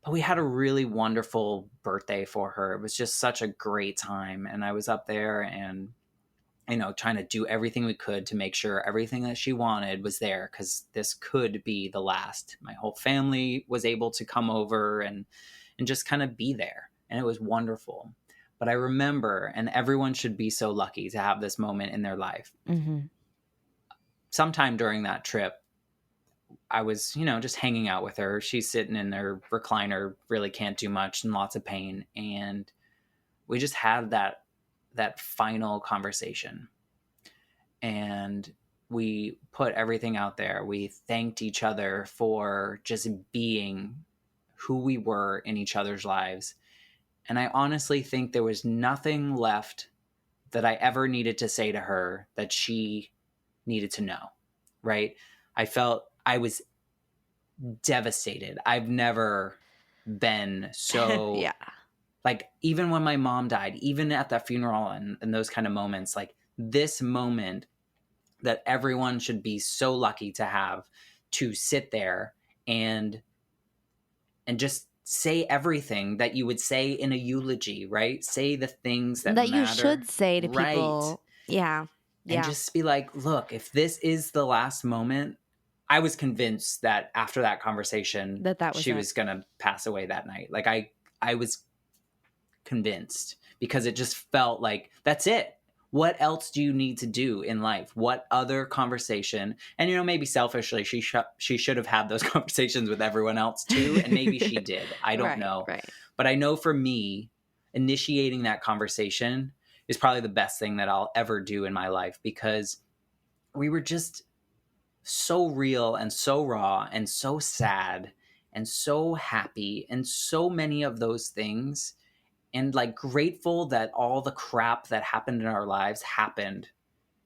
But we had a really wonderful birthday for her. It was just such a great time. And I was up there and, you know, trying to do everything we could to make sure everything that she wanted was there, because this could be the last. My whole family was able to come over and just kind of be there. And it was wonderful. But I remember, and everyone should be so lucky to have this moment in their life. Mhm. Sometime during that trip, I was, you know, just hanging out with her. She's sitting in her recliner, really can't do much and lots of pain. And we just had that final conversation. And we put everything out there. We thanked each other for just being who we were in each other's lives. And I honestly think there was nothing left that I ever needed to say to her that she needed to know, right? I felt I was devastated. I've never been so, Yeah. like, even when my mom died, even at that funeral and those kind of moments, like this moment that everyone should be so lucky to have, to sit there and just say everything that you would say in a eulogy, right? Say the things that That you matter, should say to right? people. Yeah. And Yeah. just be like, "Look, if this is the last moment," I was convinced that after that conversation, That was she it. was going to pass away that night. Like I was convinced, because it just felt like that's it. What else do you need to do in life? What other conversation? And you know, maybe selfishly, she should have had those conversations with everyone else too, and maybe she did. I don't Right, know, right. but I know for me, initiating that conversation is probably the best thing that I'll ever do in my life, because we were just so real and so raw and so sad and so happy and so many of those things, and like grateful that all the crap that happened in our lives happened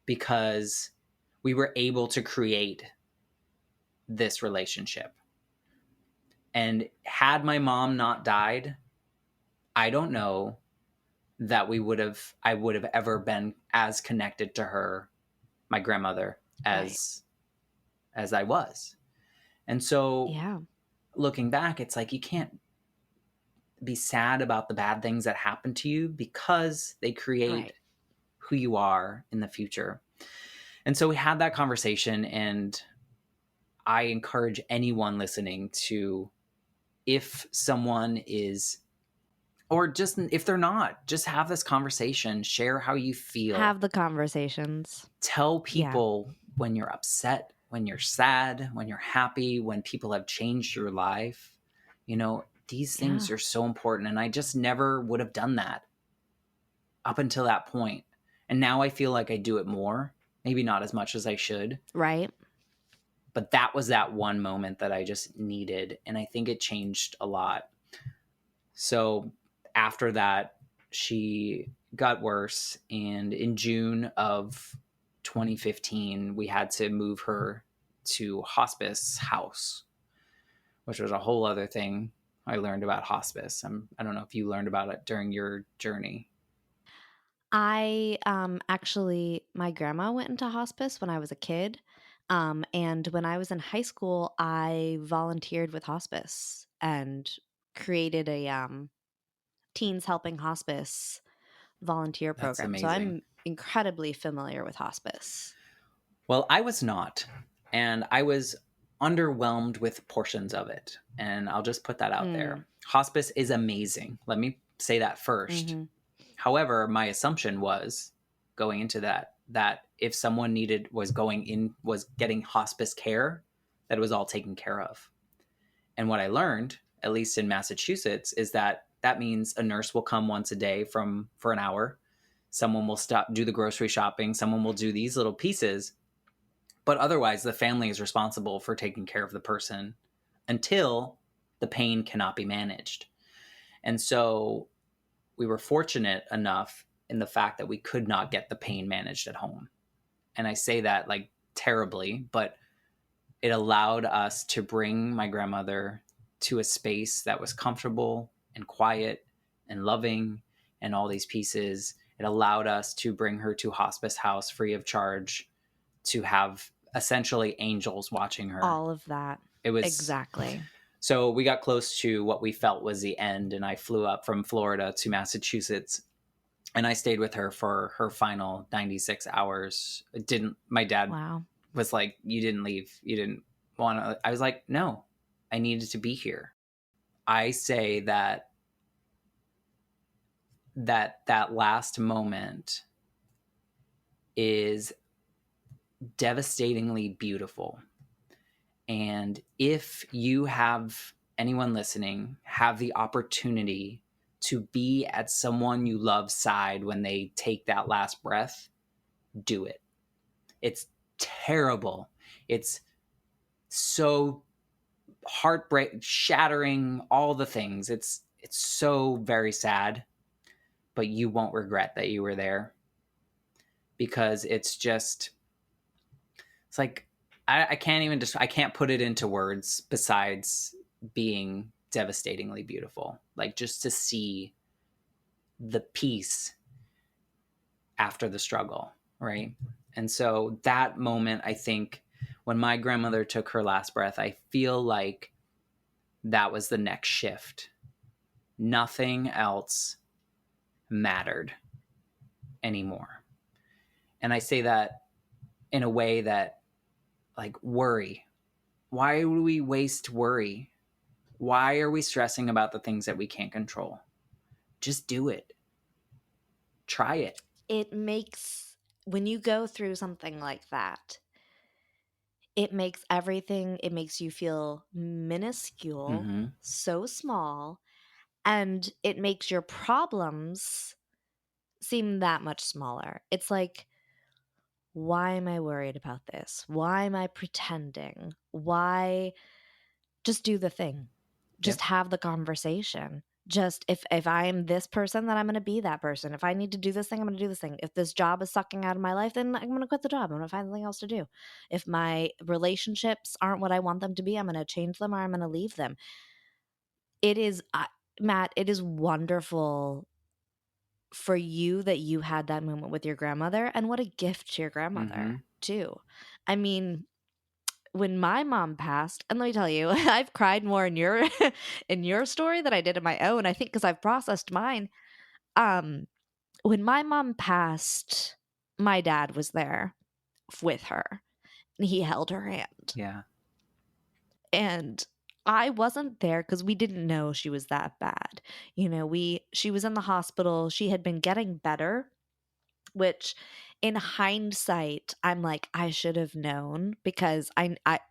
because we were able to create this relationship. And had my mom not died, I don't know that I would have ever been as connected to her, my grandmother, Right. as I was. And so Yeah. looking back, it's like you can't be sad about the bad things that happen to you because they create Right. who you are in the future. And so we had that conversation, and I encourage anyone listening to, if someone is, or just if they're not, just have this conversation, share how you feel, Have the conversations. tell Yeah. people when you're upset, when you're sad, when you're happy, when people have changed your life. You know, these Yeah. things are so important. And I just never would have done that up until that point. And now I feel like I do it more, maybe not as much as I should. Right. But that was that one moment that I just needed. And I think it changed a lot. So after that, she got worse. And in June of 2015, we had to move her to hospice house, which was a whole other thing I learned about hospice. I don't know if you learned about it during your journey. I actually my grandma went into hospice when I was a kid. And when I was in high school, I volunteered with hospice and created a teens helping hospice volunteer That's program. So amazing. I'm incredibly familiar with hospice. Well, I was not. And I was underwhelmed with portions of it. And I'll just put that out Mm. there. Hospice is amazing. Let me say that first. Mm-hmm. However, my assumption was going into that if someone was getting hospice care, that it was all taken care of. And what I learned, at least in Massachusetts, is that that means a nurse will come once a day for an hour. Someone will stop do the grocery shopping, someone will do these little pieces, but otherwise the family is responsible for taking care of the person until the pain cannot be managed. And so we were fortunate enough in the fact that we could not get the pain managed at home. And I say that like terribly, but it allowed us to bring my grandmother to a space that was comfortable and quiet and loving and all these pieces. It allowed us to bring her to hospice house free of charge, to have essentially angels watching her. All of that. It was Exactly. so we got close to what we felt was the end, and I flew up from Florida to Massachusetts, and I stayed with her for her final 96 hours. It didn't My dad Wow. was like, "You didn't leave. You didn't want to." I was like, "No, I needed to be here." I say that last moment is devastatingly beautiful. And if you have anyone listening have the opportunity to be at someone you love side when they take that last breath, do it. It's terrible. It's so heartbreak shattering, all the things. It's so very sad, but you won't regret that you were there, because it's like I can't even just I can't put it into words besides being devastatingly beautiful. Like, just to see the peace after the struggle, right? And so that moment, I think, when my grandmother took her last breath, I feel like that was the next shift. Nothing else mattered anymore. And I say that in a way that, like, worry. Why do we waste worry? Why are we stressing about the things that we can't control? Just do it. Try it. It makes, when you go through something like that, it makes everything, it makes you feel minuscule, Mm-hmm. so small, and it makes your problems seem that much smaller. It's like, why am I worried about this? Why am I pretending? Why just do the thing? Just Yep. have the conversation. Just if I am this person, then I'm going to be that person. If I need to do this thing, I'm going to do this thing. If this job is sucking out of my life, then I'm going to quit the job. I'm going to find something else to do. If my relationships aren't what I want them to be, I'm going to change them or I'm going to leave them. it is, Matt, it is wonderful for you that you had that moment with your grandmother, and what a gift to your grandmother, Mhm. too. I mean, when my mom passed, and let me tell you, I've cried more in your in your story than I did in my own, I think, because 'cause I've processed mine. Um, when my mom passed, my dad was there with her, and he held her hand. Yeah. And I wasn't there because we didn't know she was that bad. She was in the hospital, she had been getting better, which in hindsight, I'm like, I should have known because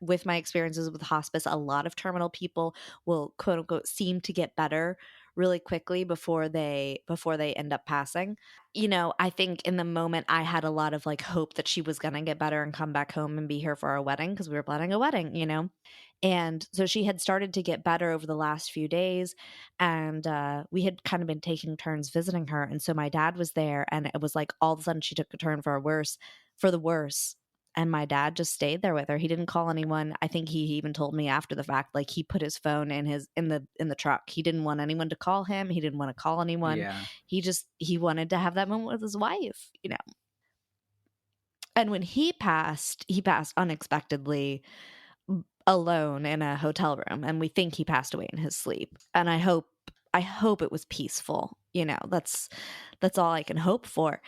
with my experiences with hospice, a lot of terminal people will quote unquote seem to get better really quickly before they end up passing. I think in the moment I had a lot of like hope that she was going to get better and come back home and be here for our wedding because we were planning a wedding. And so she had started to get better over the last few days. And we had kind of been taking turns visiting her. And so my dad was there. And it was like all of a sudden she took a turn for the worse. And my dad just stayed there with her. He didn't call anyone. I think he even told me after the fact, like he put his phone in the truck. He didn't want anyone to call him. He didn't want to call anyone. Yeah. He wanted to have that moment with his wife. And when he passed unexpectedly alone in a hotel room, and we think he passed away in his sleep. And I hope it was peaceful. That's all I can hope for.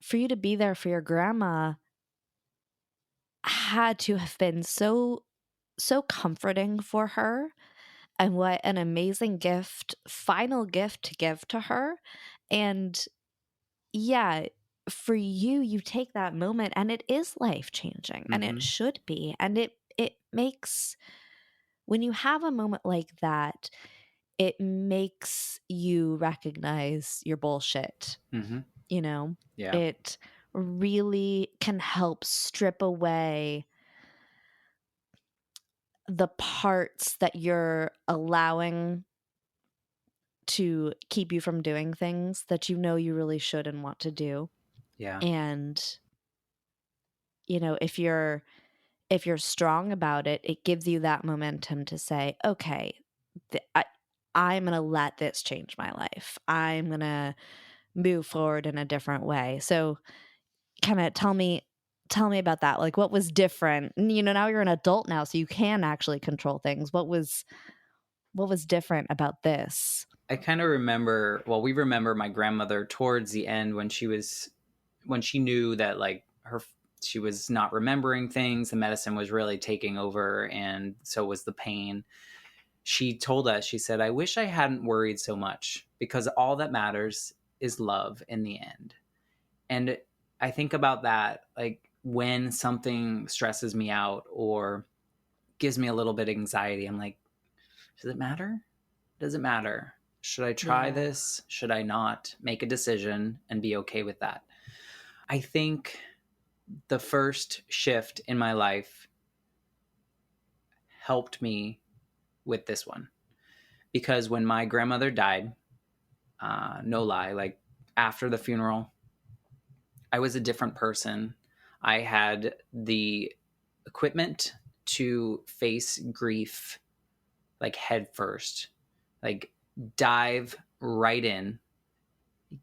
For you to be there for your grandma had to have been so comforting for her, and what an amazing final gift to give to her. And yeah, for you take that moment and it is life changing, and it Mhm. should be. And it makes when you have a moment like that, it makes you recognize your bullshit, Mhm. you know? Yeah. It really can help strip away the parts that you're allowing to keep you from doing things that you know you really should and want to do. Yeah. And if you're strong about it, it gives you that momentum to say, okay, I'm going to let this change my life. I'm going to move forward in a different way. So kind of tell me about that. Like what was different? Now you're an adult now, so you can actually control things. What was different about this? I kind of remember, well, we remember my grandmother towards the end when she knew that like she was not remembering things, the medicine was really taking over, and so was the pain. She told us, she said, I wish I hadn't worried so much because all that matters is love in the end. And I think about that, like when something stresses me out or gives me a little bit of anxiety, I'm like, does it matter? Does it matter? Should I try Yeah. this? Should I not? Make a decision and be okay with that. I think the first shift in my life helped me with this one because when my grandmother died, no lie, like after the funeral, I was a different person. I had the equipment to face grief like head first, like dive right in,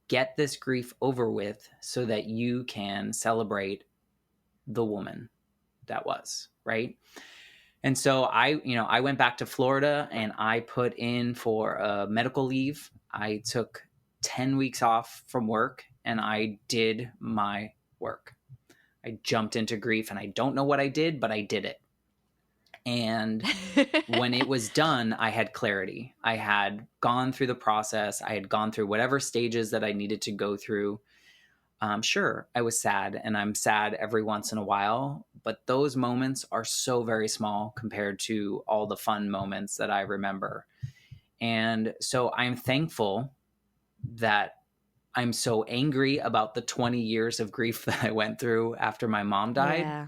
get this grief over with so that you can celebrate the woman that was, right? And so I went back to Florida and I put in for a medical leave. I took 10 weeks off from work and I did my work. I jumped into grief and I don't know what I did, but I did it. And when it was done, I had clarity. I had gone through the process. I had gone through whatever stages that I needed to go through. Sure, I was sad, and I'm sad every once in a while, but those moments are so very small compared to all the fun moments that I remember. And so I'm thankful that I'm so angry about the 20 years of grief that I went through after my mom died Yeah.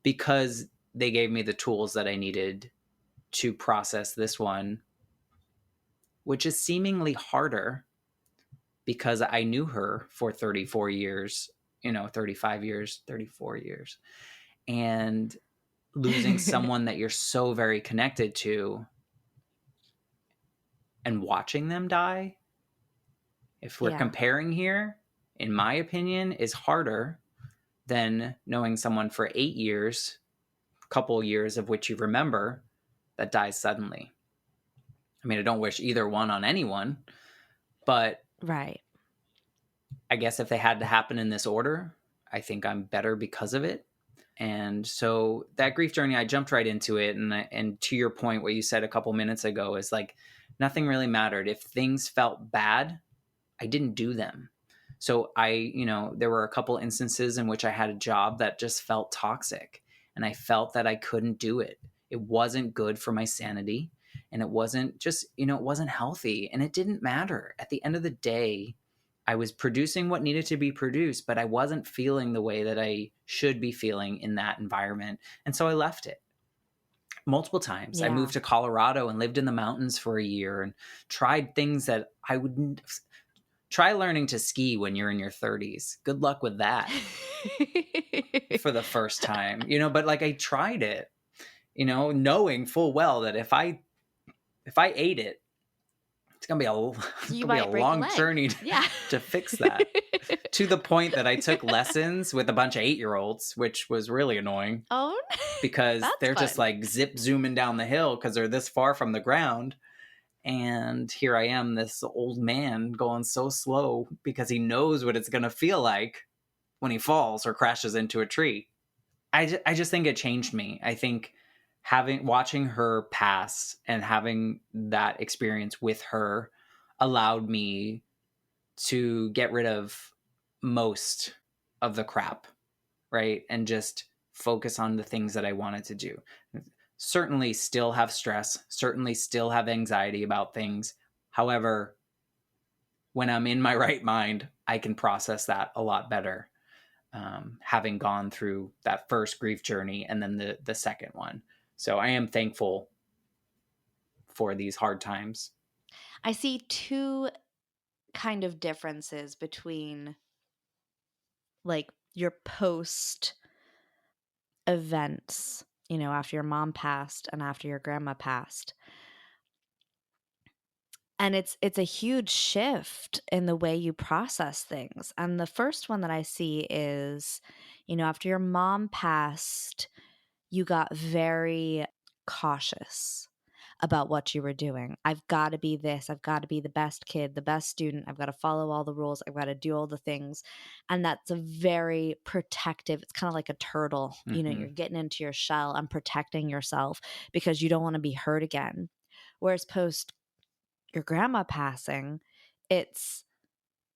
because they gave me the tools that I needed to process this one, which is seemingly harder because I knew her for 34 years, 35 years, 34 years. And losing someone that you're so very connected to, and watching them die, if we're Yeah. comparing here, in my opinion, is harder than knowing someone for 8 years, a couple years of which you remember, that dies suddenly. I mean, I don't wish either one on anyone, but Right. I guess if they had to happen in this order, I think I'm better because of it. And so that grief journey, I jumped right into it. And to your point, what you said a couple minutes ago is like nothing really mattered. If things felt bad, I didn't do them. So there were a couple instances in which I had a job that just felt toxic, and I felt that I couldn't do it. It wasn't good for my sanity, and it wasn't just, it wasn't healthy, and it didn't matter. At the end of the day, I was producing what needed to be produced, but I wasn't feeling the way that I should be feeling in that environment. And so I left it multiple times. I Yeah. moved to Colorado and lived in the mountains for a year and tried things that I wouldn't. Try learning to ski when you're in your 30s. Good luck with that for the first time, but like I tried it, knowing full well that if I ate it, it's going to be it's You going to be a might break a long leg. journey Yeah. to fix that. To the point that I took lessons with a bunch of 8-year-olds, which was really annoying Oh, because that's they're just fun. like zip zooming down the hill because they're this far from the ground. And here I am, this old man going so slow because he knows what it's going to feel like when he falls or crashes into a tree. I just think it changed me. I think watching her pass and having that experience with her allowed me to get rid of most of the crap, right? And just focus on the things that I wanted to do. Certainly still have stress, certainly still have anxiety about things. However, when I'm in my right mind, I can process that a lot better. Having gone through that first grief journey and then the second one. So I am thankful for these hard times. I see two kind of differences between like your post events, after your mom passed and after your grandma passed. And it's a huge shift in the way you process things. And the first one that I see is, after your mom passed, you got very cautious about what you were doing. I've got to be this. I've got to be the best kid, the best student. I've got to follow all the rules. I've got to do all the things. And that's a very protective, it's kind of like a turtle. Mm-hmm. You're getting into your shell and protecting yourself because you don't want to be hurt again. Whereas post your grandma passing, it's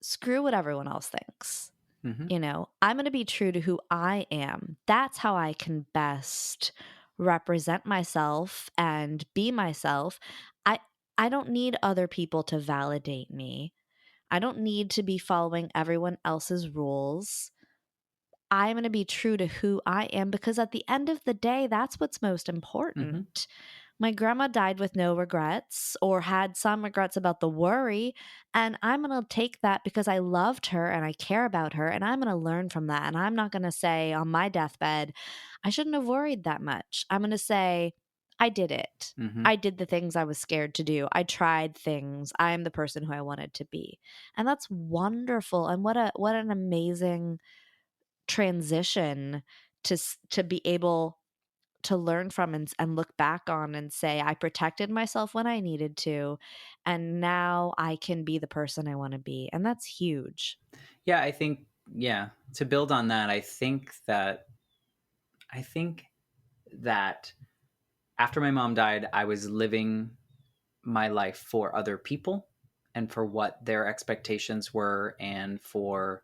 screw what everyone else thinks. Mm-hmm. I'm going to be true to who I am. That's how I can best represent myself and be myself. I I don't need other people to validate me. I don't need to be following everyone else's rules. I'm going to be true to who I am because at the end of the day, that's what's most Mm-hmm. important. My grandma died with no regrets or had some regrets about the worry. And I'm going to take that because I loved her and I care about her. And I'm going to learn from that. And I'm not going to say on my deathbed, I shouldn't have worried that much. I'm going to say, I did it. Mm-hmm. I did the things I was scared to do. I tried things. I am the person who I wanted to be. And that's wonderful. And what an amazing transition to be able to learn from and look back on and say I protected myself when I needed to and now I can be the person I want to be, and that's huge. Yeah, I think, yeah, to build on that, I think that after my mom died, I was living my life for other people and for what their expectations were and for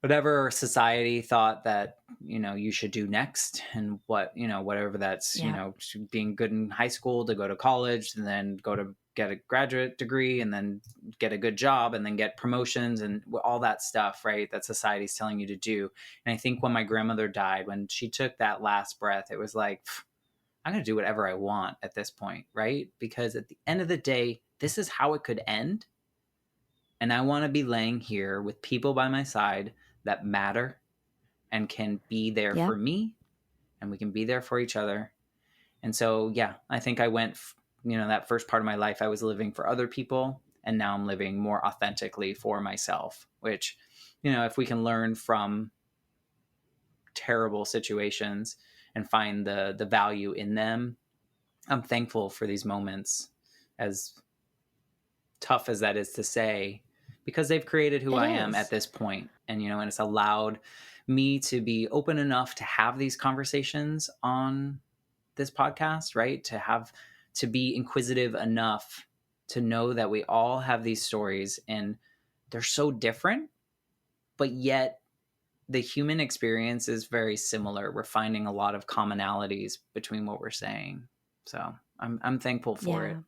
whatever society thought that you should do next, and whatever that's Yeah. being good in high school to go to college and then go to get a graduate degree and then get a good job and then get promotions and all that stuff, right, that society's telling you to do. And I think when my grandmother died, when she took that last breath, it was like, I'm going to do whatever I want at this point, right? Because at the end of the day, this is how it could end. And I want to be laying here with people by my side that matter and can be there Yeah. for me, and we can be there for each other. And so, yeah, I think I went that first part of my life, I was living for other people, and now I'm living more authentically for myself, which, if we can learn from terrible situations and find the value in them, I'm thankful for these moments, as tough as that is to say, because they've created who It I am at is. this point. And it's allowed me to be open enough to have these conversations on this podcast, right? To be inquisitive enough to know that we all have these stories and they're so different, but yet the human experience is very similar. We're finding a lot of commonalities between what we're saying. So I'm thankful for it. Yeah.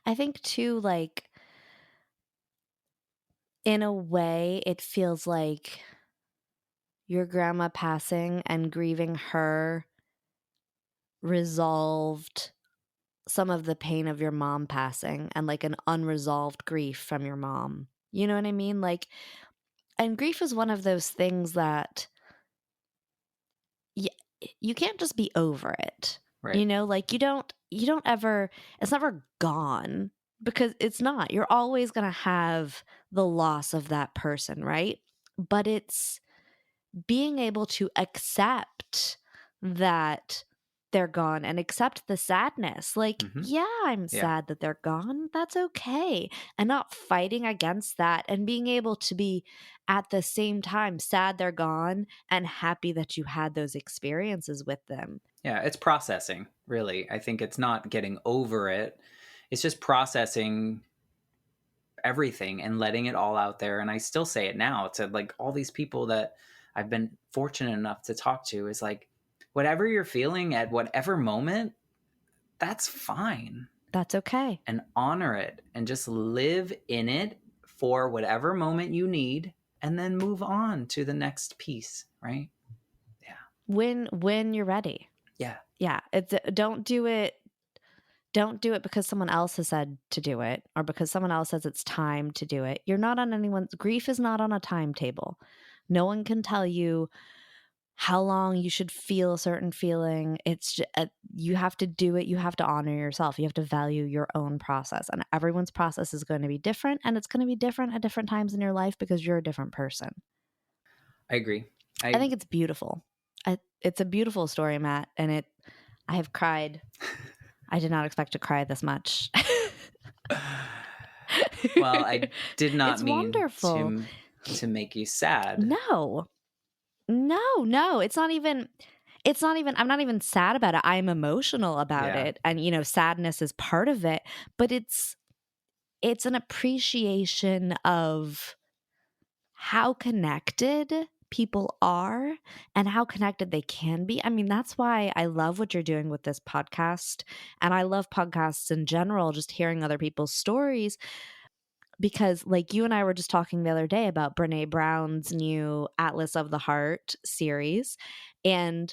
I think too, like, in a way, it feels like your grandma passing and grieving her resolved some of the pain of your mom passing and like an unresolved grief from your mom. You know what I mean? Like, and grief is one of those things that y- you can't just be over it. Right. Like you don't ever, it's never gone because it's not. You're always going to have the loss of that person, right? But it's being able to accept that they're gone and accept the sadness. Like, Mm-hmm. yeah, I'm Yeah. sad that they're gone. That's okay. And not fighting against that and being able to be at the same time sad they're gone and happy that you had those experiences with them. Yeah. It's processing, really. I think it's not getting over it, it's just processing everything and letting it all out there. And I still say it now to like all these people that I've been fortunate enough to talk to, is like, whatever you're feeling at whatever moment, that's fine. That's okay. And honor it and just live in it for whatever moment you need, and then move on to the next piece, right? Yeah. When you're ready. Yeah. Yeah, it's don't do it because someone else has said to do it or because someone else says it's time to do it. You're not on anyone's grief is not on a timetable. No one can tell you how long you should feel a certain feeling. It's just, you have to do it. You have to honor yourself. You have to value your own process. And everyone's process is going to be different, and it's going to be different at different times in your life because you're a different person. I agree. I I think it's beautiful. It's a beautiful story, Matt, and I have cried. I did not expect to cry this much. well, I did not It's mean wonderful. to make you sad. No. No, no, it's not even I'm not even sad about it. I'm emotional about Yeah. it. And sadness is part of it, but it's an appreciation of how connected people are and how connected they can be. I mean, that's why I love what you're doing with this podcast. And I love podcasts in general, just hearing other people's stories. Because, like, you and I were just talking the other day about Brene Brown's new Atlas of the Heart series. And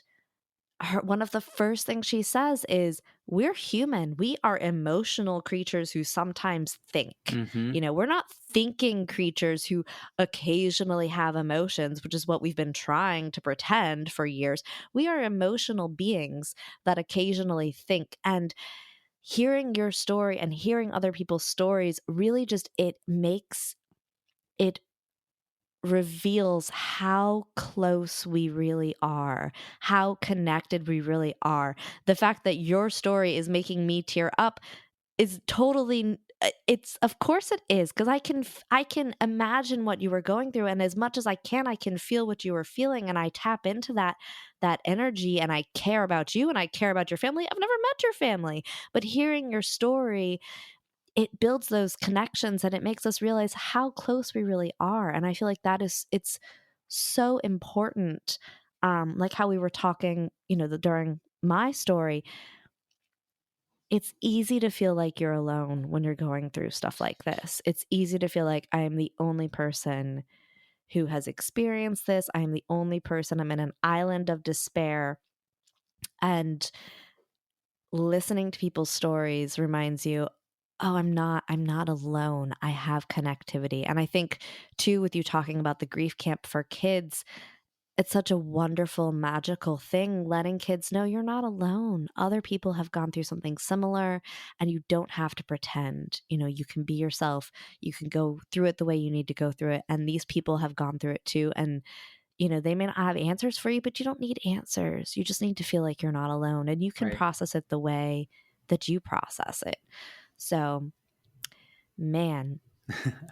one of the first things she says is, we're human. We are emotional creatures who sometimes think. Mm-hmm. We're not thinking creatures who occasionally have emotions, which is what we've been trying to pretend for years. We are emotional beings that occasionally think. And hearing your story and hearing other people's stories really just it reveals how close we really are, how connected we really are. The fact that your story is making me tear up is totally it's of course it is, because I can imagine what you were going through, and as much as I can feel what you were feeling, and I tap into that energy, and I care about you and I care about your family. I've never met your family, but hearing your story, it builds those connections and it makes us realize how close we really are. And I feel like it's so important. Like how we were talking, during my story, it's easy to feel like you're alone when you're going through stuff like this. It's easy to feel like I am the only person who has experienced this. I am the only person. I'm in an island of despair. And listening to people's stories reminds you, oh, I'm not alone. I have connectivity. And I think too, with you talking about the grief camp for kids, it's such a wonderful, magical thing letting kids know you're not alone. Other people have gone through something similar and you don't have to pretend. You can be yourself. You can go through it the way you need to go through it. And these people have gone through it too. And, they may not have answers for you, but you don't need answers. You just need to feel like you're not alone and you can Right. process it the way that you process it. So, man,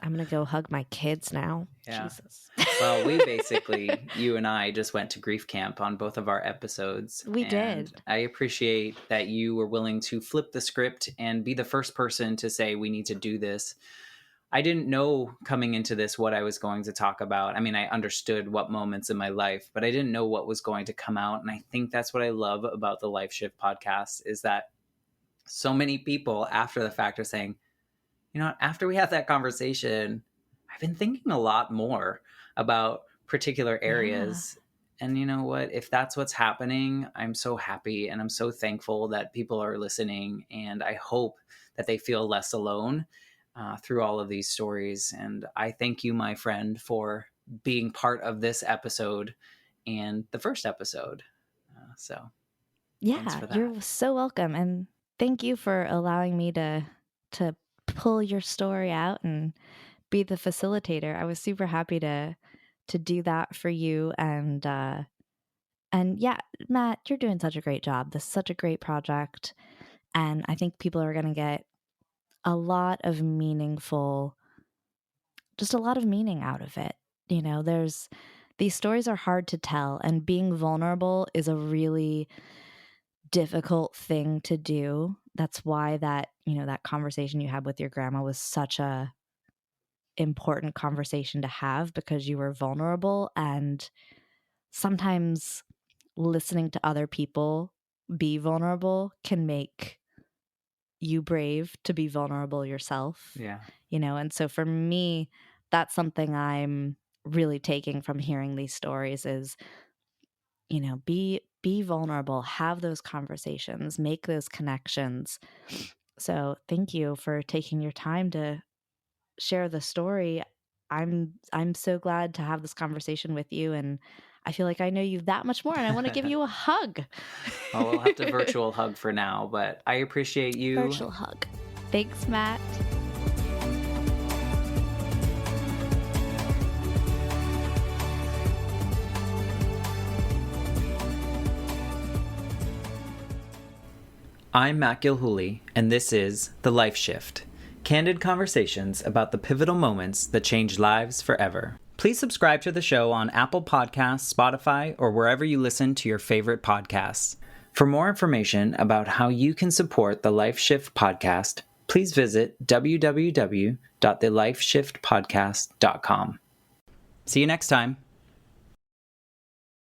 I'm going to go hug my kids now. Yeah. Jesus. Well, we basically, you and I just went to grief camp on both of our episodes. We And did. I appreciate that you were willing to flip the script and be the first person to say, we need to do this. I didn't know coming into this what I was going to talk about. I mean, I understood what moments in my life, but I didn't know what was going to come out. And I think that's what I love about the Life Shift podcast is that so many people after the fact are saying, after we had that conversation, I've been thinking a lot more about particular Yeah. areas. And you know what? If that's what's happening, I'm so happy and I'm so thankful that people are listening. And I hope that they feel less alone through all of these stories. And I thank you, my friend, for being part of this episode and the first episode. So thanks Yeah, for that. you're so welcome, and thank you for allowing me to pull your story out and be the facilitator. I was super happy to do that for you, and yeah, Matt, you're doing such a great job. This is such a great project, and I think people are going to get a lot of just a lot of meaning out of it. There's these stories are hard to tell, and being vulnerable is a really difficult thing to do. That's why that conversation you had with your grandma was such a important conversation to have because you were vulnerable, and sometimes listening to other people be vulnerable can make you brave to be vulnerable yourself. Yeah. And so for me, that's something I'm really taking from hearing these stories is, be vulnerable, have those conversations, make those connections. So thank you for taking your time to share the story. I'm so glad to have this conversation with you, and I feel like I know you that much more and I want to give you a hug. Well, we'll have to virtual hug for now, but I appreciate you. Virtual hug. Thanks, Matt. I'm Matt Gilhooly, and this is The Life Shift, candid conversations about the pivotal moments that change lives forever. Please subscribe to the show on Apple Podcasts, Spotify, or wherever you listen to your favorite podcasts. For more information about how you can support the Life Shift podcast, please visit www.thelifeshiftpodcast.com. See you next time.